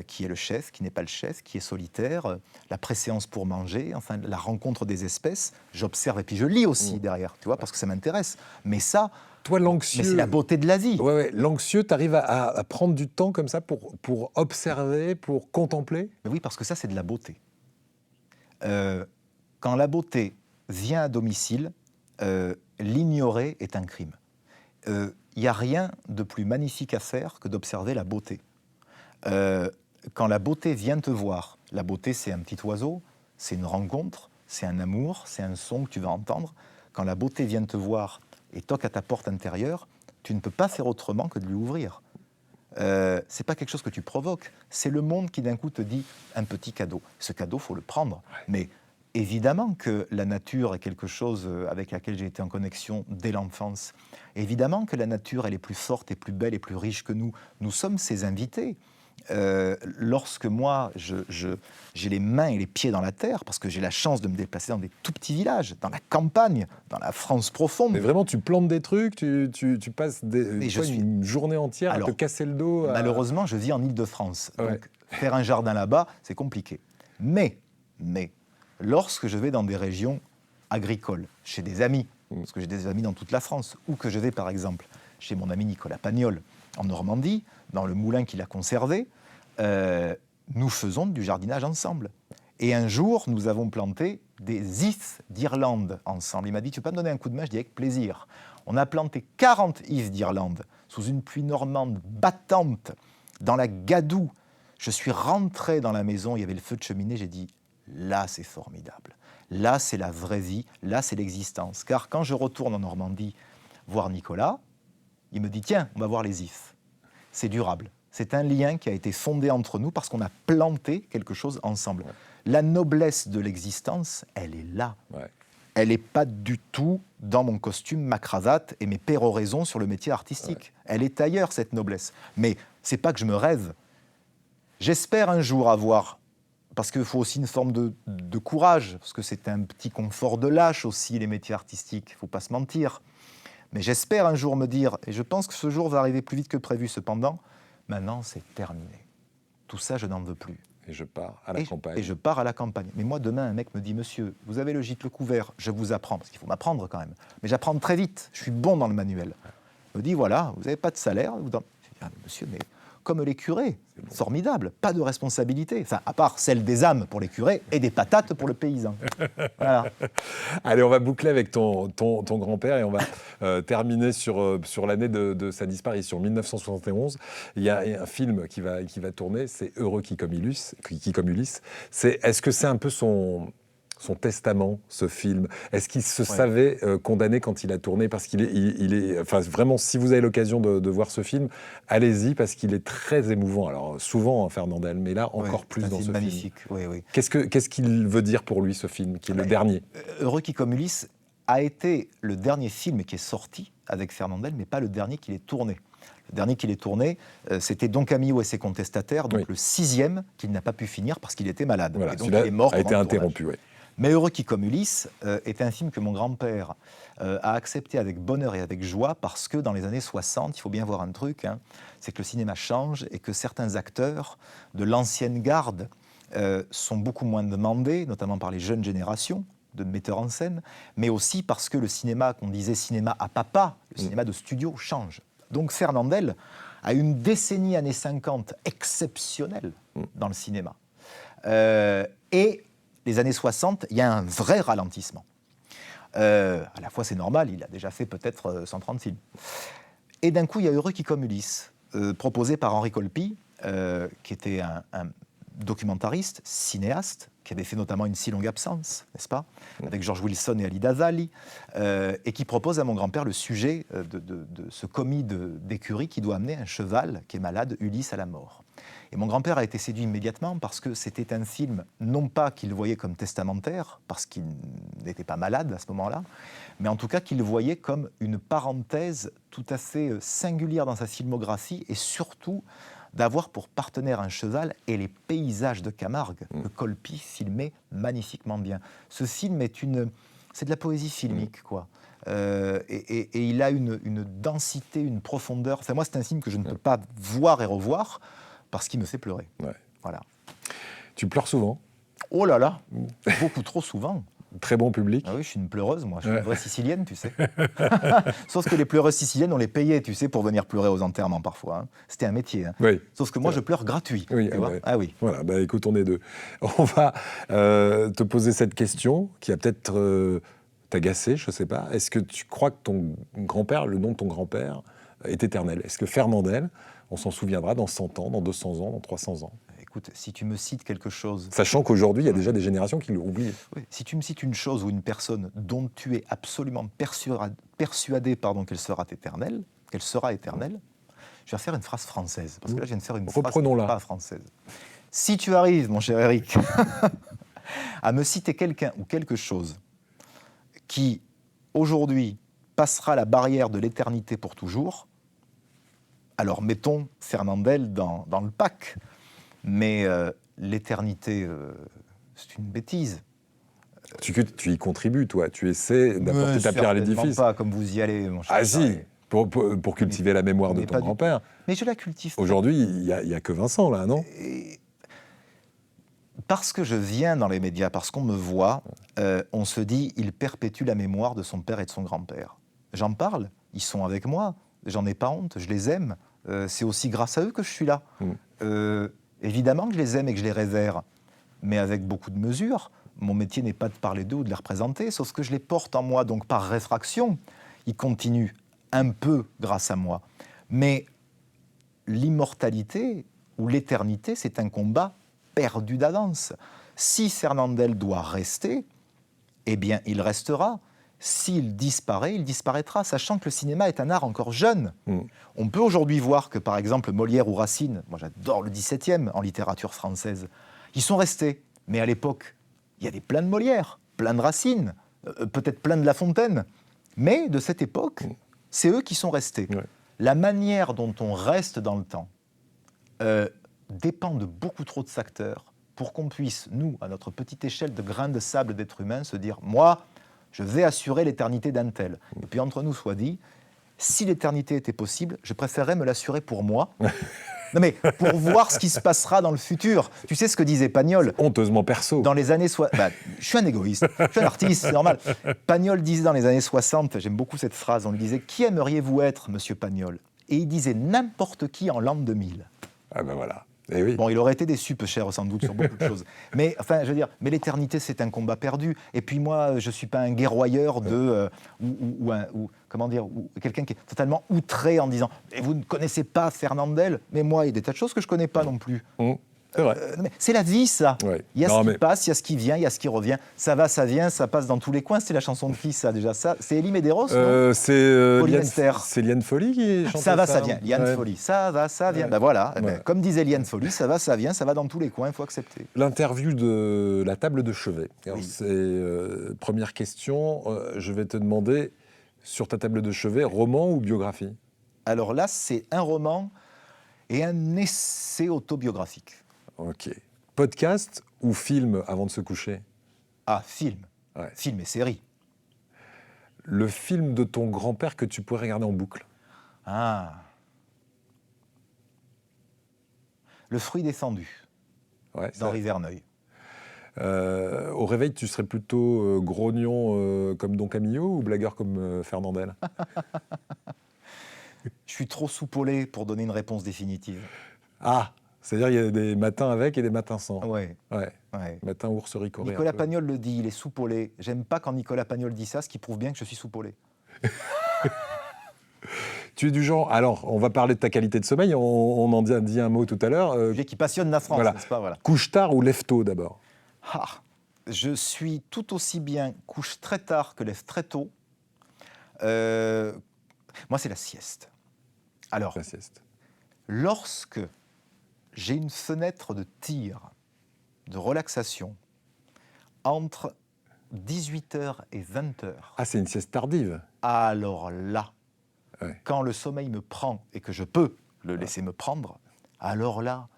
qui est le chef, qui n'est pas le chef, qui est solitaire, la préséance pour manger, enfin la rencontre des espèces. J'observe et puis je lis aussi derrière, tu vois, parce que ça m'intéresse. Mais ça, toi, l'anxieux, mais c'est la beauté de la vie. Ouais, l'anxieux, tu arrives à prendre du temps comme ça pour observer, pour contempler ? Mais oui, parce que ça, c'est de la beauté. Quand la beauté vient à domicile, l'ignorer est un crime. Il n'y a rien de plus magnifique à faire que d'observer la beauté. Quand la beauté vient te voir, la beauté c'est un petit oiseau, c'est une rencontre, c'est un amour, c'est un son que tu vas entendre. Quand la beauté vient te voir et toque à ta porte intérieure, tu ne peux pas faire autrement que de lui ouvrir. C'est pas quelque chose que tu provoques, c'est le monde qui d'un coup te dit un petit cadeau. Ce cadeau, faut le prendre. Mais évidemment que la nature est quelque chose avec laquelle j'ai été en connexion dès l'enfance. Évidemment que la nature, elle est plus forte et plus belle et plus riche que nous. Nous sommes ses invités. Lorsque moi, j'ai les mains et les pieds dans la terre, parce que j'ai la chance de me déplacer dans des tout petits villages, dans la campagne, dans la France profonde. Mais vraiment, tu plantes des trucs, tu passes une journée entière à te casser le dos. Malheureusement, je vis en Île-de-France. Donc, faire un jardin là-bas, c'est compliqué. Mais, lorsque je vais dans des régions agricoles, chez des amis, parce que j'ai des amis dans toute la France, ou que je vais, par exemple, chez mon ami Nicolas Pagnol, en Normandie, dans le moulin qu'il a conservé, nous faisons du jardinage ensemble. Et un jour, nous avons planté des ifs d'Irlande ensemble. Il m'a dit, tu peux pas me donner un coup de main? Je dis, avec plaisir. On a planté 40 ifs d'Irlande sous une pluie normande battante, dans la gadoue. Je suis rentré dans la maison, il y avait le feu de cheminée, j'ai dit, là, c'est formidable. Là, c'est la vraie vie, là, c'est l'existence. Car quand je retourne en Normandie voir Nicolas, il me dit, tiens, on va voir les ifs. C'est durable. C'est un lien qui a été fondé entre nous parce qu'on a planté quelque chose ensemble. La noblesse de l'existence, elle est là. Elle n'est pas du tout dans mon costume, ma cravate et mes péroraisons sur le métier artistique. Elle est ailleurs, cette noblesse. Mais c'est pas que je me rêve. J'espère un jour avoir, parce qu'il faut aussi une forme de courage, parce que c'est un petit confort de lâche aussi, les métiers artistiques, il ne faut pas se mentir. Mais j'espère un jour me dire, et je pense que ce jour va arriver plus vite que prévu cependant, maintenant c'est terminé. Tout ça, je n'en veux plus. Et je pars à la campagne. Et je pars à la campagne. Mais moi, demain, un mec me dit, monsieur, vous avez le gîte Le Couvert, je vous apprends, parce qu'il faut m'apprendre quand même. Mais j'apprends très vite, je suis bon dans le manuel. Il me dit, voilà, vous n'avez pas de salaire. Je dis, ah, monsieur, mais comme les curés, formidable, pas de responsabilité. Enfin, à part celle des âmes pour les curés et des patates pour le paysan. Voilà. Allez, on va boucler avec ton grand-père et on va terminer sur l'année de sa disparition, 1971. Il y a un film qui va tourner, c'est Heureux qui comme Ulysse. Est-ce que c'est un peu son testament, ce film? Est-ce qu'il se savait condamné quand il a tourné? Parce qu'il est, enfin, vraiment, si vous avez l'occasion de voir ce film, allez-y, parce qu'il est très émouvant. Alors, souvent, Fernandel, mais là, encore plus dans ce film. Magnifique, oui. Qu'est-ce qu'il veut dire pour lui, ce film, qui est le dernier? Heureux qui comme Ulysse a été le dernier film qui est sorti avec Fernandel, mais pas le dernier qu'il ait tourné. Le dernier qu'il ait tourné, c'était Don Camillo et ses contestataires, donc le 6e qu'il n'a pas pu finir parce qu'il était malade. Voilà, et donc il est mort. A été interrompu, oui. Mais Heureux qui comme Ulysse est un film que mon grand-père a accepté avec bonheur et avec joie parce que dans les années 60, il faut bien voir un truc, c'est que le cinéma change et que certains acteurs de l'ancienne garde sont beaucoup moins demandés, notamment par les jeunes générations de metteurs en scène, mais aussi parce que le cinéma, qu'on disait cinéma à papa, le cinéma de studio change. Donc Fernandel a une décennie années 50 exceptionnelle dans le cinéma. Et les années 60, il y a un vrai ralentissement. À la fois, c'est normal, il a déjà fait peut-être 130 films. Et d'un coup, il y a Heureux qui comme Ulysse, proposé par Henri Colpi, qui était un documentariste, cinéaste, qui avait fait notamment Une si longue absence, n'est-ce pas, avec George Wilson et Ali Dazali, et qui propose à mon grand-père le sujet de ce commis d'écurie qui doit amener un cheval qui est malade, Ulysse, à la mort. Et mon grand-père a été séduit immédiatement parce que c'était un film, non pas qu'il voyait comme testamentaire, parce qu'il n'était pas malade à ce moment-là, mais en tout cas qu'il voyait comme une parenthèse tout à fait singulière dans sa filmographie et surtout d'avoir pour partenaire un cheval et les paysages de Camargue que Colpi filmait magnifiquement bien. Ce film c'est de la poésie filmique, quoi. Et il a une densité, une profondeur. Enfin, moi, c'est un film que je ne peux pas voir et revoir parce qu'il me fait pleurer. Voilà. Tu pleures souvent? Oh là là, beaucoup trop souvent. Très bon public. Ah oui, je suis une pleureuse, moi. Je suis une vraie sicilienne, tu sais. Sauf que les pleureuses siciliennes, on les payait, tu sais, pour venir pleurer aux enterrements parfois. C'était un métier. Oui. Sauf que moi, je pleure gratuit. Oui, tu vois. Ah oui. Voilà, écoute, on est deux. On va te poser cette question qui a peut-être t'agacer, je ne sais pas. Est-ce que tu crois que ton grand-père, le nom de ton grand-père, est éternel? Est-ce que Fernandel, on s'en souviendra dans 100 ans, dans 200 ans, dans 300 ans? Écoute, si tu me cites quelque chose... Sachant qu'aujourd'hui, il y a déjà des générations qui l'ont oublié. Oui. Si tu me cites une chose ou une personne dont tu es absolument persuadé qu'elle sera éternelle, qu'elle sera éternelle, je vais faire une phrase française, parce que là, je viens de faire une phrase pas française. Si tu arrives, mon cher Eric, à me citer quelqu'un ou quelque chose qui, aujourd'hui, passera la barrière de l'éternité pour toujours, alors mettons Fernandel dans le pack. Mais l'éternité, c'est une bêtise. Tu y contribues, toi. Tu essaies d'apporter ta pierre à l'édifice. Pas comme vous y allez, mon cher. Ah si, pour cultiver la mémoire de ton grand-père. Mais je la cultive. Aujourd'hui, il n'y a que Vincent, là, non ? Parce que je viens dans les médias, parce qu'on me voit, on se dit, il perpétue la mémoire de son père et de son grand-père. J'en parle, ils sont avec moi, j'en ai pas honte, je les aime. C'est aussi grâce à eux que je suis là. Évidemment que je les aime et que je les révère, mais avec beaucoup de mesure. Mon métier n'est pas de parler d'eux ou de les représenter, sauf que je les porte en moi, donc par réfraction. Ils continuent un peu grâce à moi. Mais l'immortalité ou l'éternité, c'est un combat perdu d'avance. Si Fernandel doit rester, eh bien, il restera. S'il disparaît, il disparaîtra, sachant que le cinéma est un art encore jeune. On peut aujourd'hui voir que, par exemple, Molière ou Racine, moi j'adore le XVIIe en littérature française, ils sont restés. Mais à l'époque, il y avait plein de Molière, plein de Racine, peut-être plein de La Fontaine. Mais de cette époque, c'est eux qui sont restés. Ouais. La manière dont on reste dans le temps dépend de beaucoup trop de facteurs pour qu'on puisse, nous, à notre petite échelle de grain de sable d'être humain, se dire « moi, je vais assurer l'éternité d'un tel ». Et puis entre nous soit dit, si l'éternité était possible, je préférerais me l'assurer pour moi. Non mais pour voir ce qui se passera dans le futur. Tu sais ce que disait Pagnol ? Honteusement perso. Dans les années je suis un égoïste, je suis un artiste, c'est normal. Pagnol disait dans les années 60, j'aime beaucoup cette phrase, on lui disait « Qui aimeriez-vous être, monsieur Pagnol ?» Et il disait « N'importe qui en l'an 2000 ». Ah ben voilà. Eh oui. Bon, il aurait été déçu, peu cher sans doute, sur beaucoup de choses. Mais enfin, je veux dire, mais l'éternité, c'est un combat perdu. Et puis moi, je ne suis pas un guerroyeur ou quelqu'un qui est totalement outré en disant « Et vous ne connaissez pas Fernandel ?» Mais moi, il y a des tas de choses que je ne connais pas non plus. C'est vrai. C'est la vie, ça. Ouais. Il y a ce qui passe, il y a ce qui vient, il y a ce qui revient. Ça va, ça vient, ça passe dans tous les coins. C'est la chanson de qui, ça, déjà ça? C'est Elie Medeiros, non? C'est Liane Folly qui chante ça. Ça va, ça vient. Liane Folly. Ça va, ça vient. Ben voilà. Ouais. Ben, comme disait Liane Folly, ça va, ça vient, ça va dans tous les coins, il faut accepter. L'interview de la table de chevet. Oui. Première question, je vais te demander, sur ta table de chevet, roman ou biographie? Alors là, c'est un roman et un essai autobiographique. Ok. Podcast ou film avant de se coucher? Ah, film. Ouais. Film et série. Le film de ton grand-père que tu pourrais regarder en boucle? Ah. Le fruit défendu, d'Henri Verneuil. Au réveil, tu serais plutôt grognon comme Don Camillo ou blagueur comme Fernandel? Je suis trop soupolé pour donner une réponse définitive. Ah, c'est-à-dire il y a des matins avec et des matins sans. Ouais. Matin ours ricoré. Nicolas Pagnol le dit, il est soupolé. J'aime pas quand Nicolas Pagnol dit ça, ce qui prouve bien que je suis soupolé. Tu es du genre... Alors, on va parler de ta qualité de sommeil, on en dit un mot tout à l'heure. Sujet qui passionne la France, n'est-ce pas? Voilà. Couche tard ou lève tôt d'abord? Je suis tout aussi bien couche très tard que lève très tôt. Moi, c'est la sieste. Alors, la sieste. Lorsque j'ai une fenêtre de tir, de relaxation, entre 18h et 20h... Ah, c'est une sieste tardive. Alors là, quand le sommeil me prend et que je peux le laisser me prendre, alors là,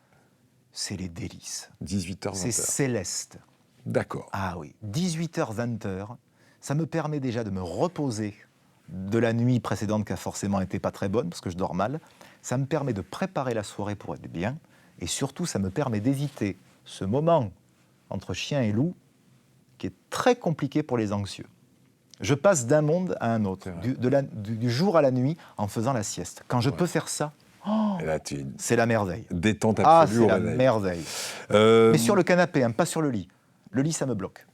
c'est les délices. 18h, 20h. C'est céleste. D'accord. Ah oui, 18h, 20h, ça me permet déjà de me reposer de la nuit précédente qui a forcément été pas très bonne, parce que je dors mal. Ça me permet de préparer la soirée pour être bien, et surtout, ça me permet d'éviter ce moment entre chien et loup qui est très compliqué pour les anxieux. Je passe d'un monde à un autre, du jour à la nuit, en faisant la sieste. Quand je peux faire ça, c'est la merveille. Détente absolue. C'est la merveille. Mais sur le canapé, pas sur le lit. Le lit, ça me bloque.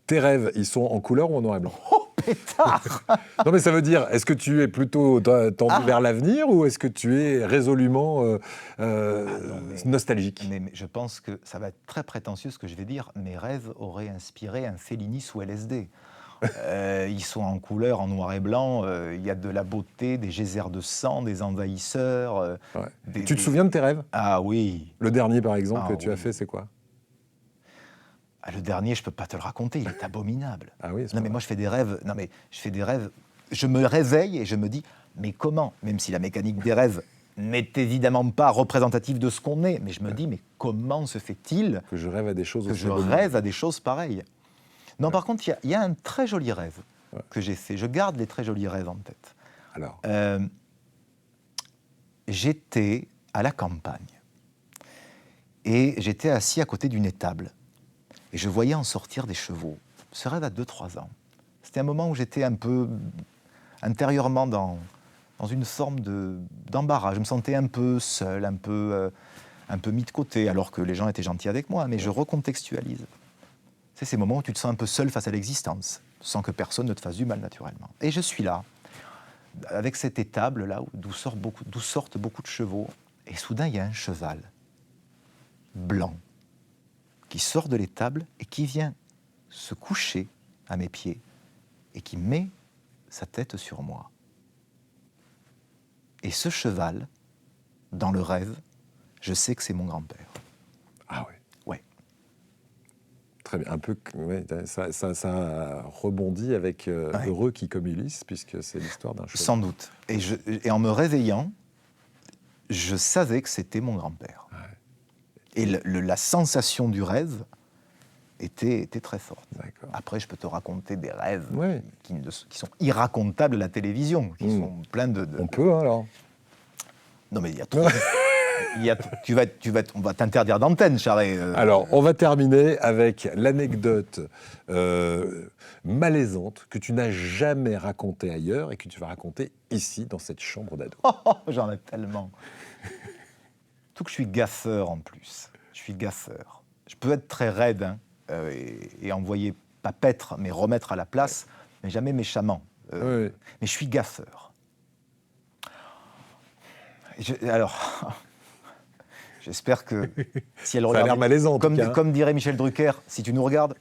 Tes rêves, ils sont en couleur ou en noir et blanc? Oh, pétard! Non, mais ça veut dire, est-ce que tu es plutôt tendu vers l'avenir ou est-ce que tu es résolument nostalgique? Mais je pense que ça va être très prétentieux ce que je vais dire. Mes rêves auraient inspiré un Fellini sous LSD. Ils sont en couleur, en noir et blanc. Il y a de la beauté, des geysers de sang, des envahisseurs. Ouais. Tu te souviens de tes rêves? Ah oui. Le dernier, par exemple, que tu as oui. fait, c'est quoi? Le dernier, je peux pas te le raconter, il est abominable. Ah oui, non mais moi je fais des rêves. Non mais je fais des rêves. Je me réveille et je me dis mais comment? Même si la mécanique des rêves n'est évidemment pas représentative de ce qu'on est, mais je me dis mais comment se fait-il que je rêve à des choses que je rêve à des choses pareilles? Non, par contre, il y a un très joli rêve que j'ai fait. Je garde les très jolis rêves en tête. Alors, j'étais à la campagne et j'étais assis à côté d'une étable. Et je voyais en sortir des chevaux. Ce rêve a 2-3 ans. C'était un moment où j'étais un peu intérieurement dans une forme d'embarras. Je me sentais un peu seul, un peu mis de côté, alors que les gens étaient gentils avec moi. Mais je recontextualise. C'est ces moments où tu te sens un peu seul face à l'existence, sans que personne ne te fasse du mal naturellement. Et je suis là, avec cette étable là, d'où sortent beaucoup de chevaux. Et soudain, il y a un cheval blanc qui sort de l'étable et qui vient se coucher à mes pieds et qui met sa tête sur moi. Et ce cheval, dans le rêve, je sais que c'est mon grand-père. Ah oui. Ouais. Très bien. Un peu, ouais, ça rebondit avec Heureux qui comme Ulysse, puisque c'est l'histoire d'un cheval. Sans doute. Et en me réveillant, je savais que c'était mon grand-père. Ouais. Et la sensation du rêve était très forte. D'accord. Après, je peux te raconter des rêves qui sont irracontables à la télévision, qui sont pleins de... On peut, alors. Non, mais il y a trop... on va t'interdire d'antenne, Charest. Alors, on va terminer avec l'anecdote malaisante que tu n'as jamais racontée ailleurs et que tu vas raconter ici, dans cette chambre d'ado. J'en ai tellement. Tout que je suis gaffeur en plus. Je suis gaffeur. Je peux être très raide hein, et envoyer, pas paître, mais remettre à la place, mais jamais méchamment. Mais je suis gaffeur. Alors, j'espère que si elle regarde... Ça a l'air malaisant, comme dirait Michel Drucker, si tu nous regardes,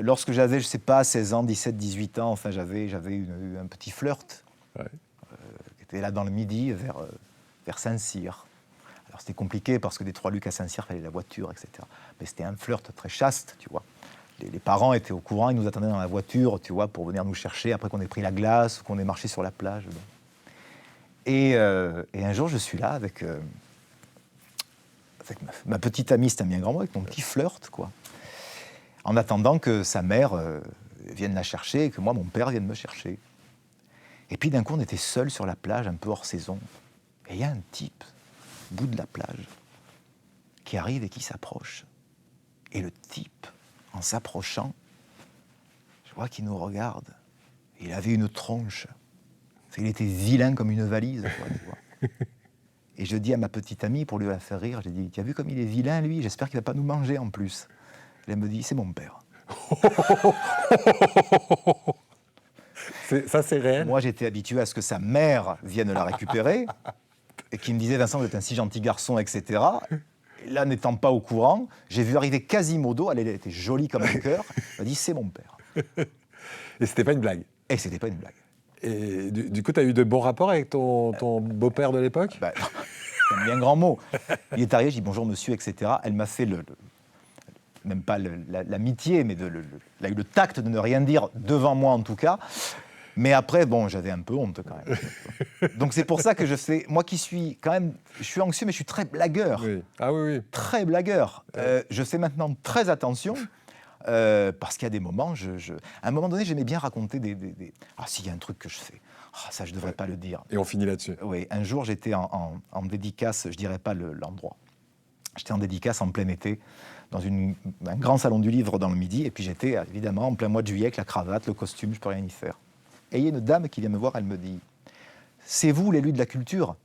lorsque j'avais, je sais pas, 16 ans, 17, 18 ans, enfin j'avais un petit flirt qui était là dans le Midi, vers Saint-Cyr. Alors c'était compliqué parce que des Trois-Lucs à Saint-Cyr, il fallait la voiture, etc. Mais c'était un flirt très chaste, tu vois. Les parents étaient au courant, ils nous attendaient dans la voiture, tu vois, pour venir nous chercher après qu'on ait pris la glace ou qu'on ait marché sur la plage. Bon. Et un jour, je suis là avec ma petite amie, c'est un bien grand mot, avec mon petit flirt, quoi. En attendant que sa mère vienne la chercher et que moi, mon père vienne me chercher. Et puis d'un coup, on était seuls sur la plage, un peu hors saison. Et il y a un type, au bout de la plage, qui arrive et qui s'approche. Et le type, en s'approchant, je vois qu'il nous regarde. Il avait une tronche. Il était vilain comme une valise, quoi, tu vois. Et je dis à ma petite amie, pour lui la faire rire, j'ai dit, tu as vu comme il est vilain, lui? J'espère qu'il ne va pas nous manger en plus. Et elle me dit, c'est mon père. Ça, c'est réel? Moi, j'étais habitué à ce que sa mère vienne la récupérer et qui me disait, Vincent, vous êtes un si gentil garçon, etc. Et là, n'étant pas au courant, j'ai vu arriver Quasimodo, elle était jolie comme un cœur, elle m'a dit, c'est mon père. Et c'était pas une blague? Et c'était pas une blague. Et du coup, tu as eu de bons rapports avec ton beau-père de l'époque? C'est un bien grand mot. Il est arrivé, je dis bonjour monsieur, etc. Elle m'a fait même pas l'amitié, mais elle a eu le tact de ne rien dire devant moi en tout cas. Mais après, bon, j'avais un peu honte quand même. Donc c'est pour ça que je fais, moi qui suis quand même, je suis anxieux, mais je suis très blagueur. Oui. Ah oui. Très blagueur. Je fais maintenant très attention. Parce qu'il y a des moments, à un moment donné, j'aimais bien raconter Ah, s'il y a un truc que je fais, ça, je ne devrais pas le dire. Et on finit là-dessus. Oui, un jour, j'étais en dédicace, je ne dirais pas l'endroit. J'étais en dédicace en plein été, dans un grand salon du livre dans le Midi, et puis j'étais évidemment en plein mois de juillet avec la cravate, le costume, je ne peux rien y faire. Et il y a une dame qui vient me voir, elle me dit « C'est vous l'élu de la culture ?»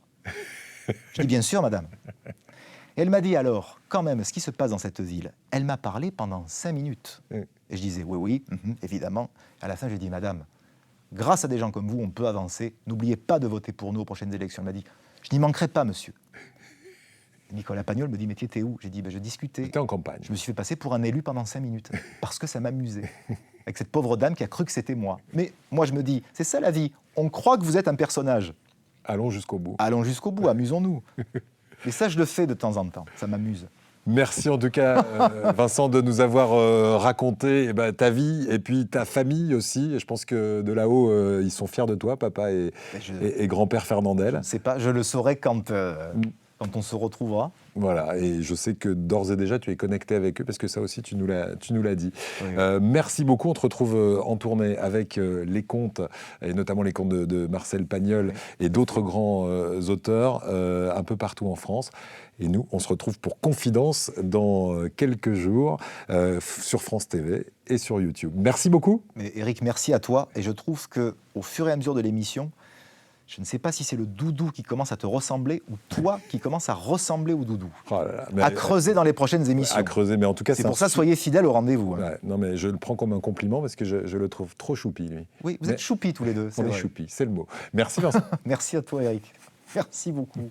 Je dis « Bien sûr, madame ». Et elle m'a dit alors, quand même, ce qui se passe dans cette ville. Elle m'a parlé pendant 5 minutes. Et je disais, oui, évidemment. À la fin, je lui ai dit, madame, grâce à des gens comme vous, on peut avancer. N'oubliez pas de voter pour nous aux prochaines élections. Elle m'a dit, je n'y manquerai pas, monsieur. Et Nicolas Pagnol me dit, mais tu étais où? J'ai dit, je discutais. J'étais en campagne. Je me suis fait passer pour un élu pendant 5 minutes, parce que ça m'amusait. avec cette pauvre dame qui a cru que c'était moi. Mais moi, je me dis, c'est ça la vie. On croit que vous êtes un personnage. Allons jusqu'au bout. Allons jusqu'au bout, amusons-nous. Et ça, je le fais de temps en temps, ça m'amuse. Merci en tout cas, Vincent, de nous avoir raconté ta vie et puis ta famille aussi. Et je pense que de là-haut, ils sont fiers de toi, papa et grand-père Fernandel. Je ne sais pas, je le saurai quand on se retrouvera. Voilà, et je sais que d'ores et déjà, tu es connecté avec eux, parce que ça aussi, tu nous l'as dit. Oui. Merci beaucoup. On te retrouve en tournée avec les contes, et notamment les contes de Marcel Pagnol et d'autres grands auteurs un peu partout en France. Et nous, on se retrouve pour Confidence dans quelques jours sur France TV et sur YouTube. Merci beaucoup. Mais Eric, merci à toi. Et je trouve qu'au fur et à mesure de l'émission, je ne sais pas si c'est le doudou qui commence à te ressembler ou toi qui commences à ressembler au doudou. Oh là là, à creuser dans les prochaines émissions. À creuser, mais en tout cas, c'est pour ça, soyez fidèles au rendez-vous. Ouais, non, mais je le prends comme un compliment parce que je le trouve trop choupi, lui. Oui, vous êtes choupis tous les deux. On est choupis, c'est le mot. Merci Vincent. Merci à toi, Eric. Merci beaucoup.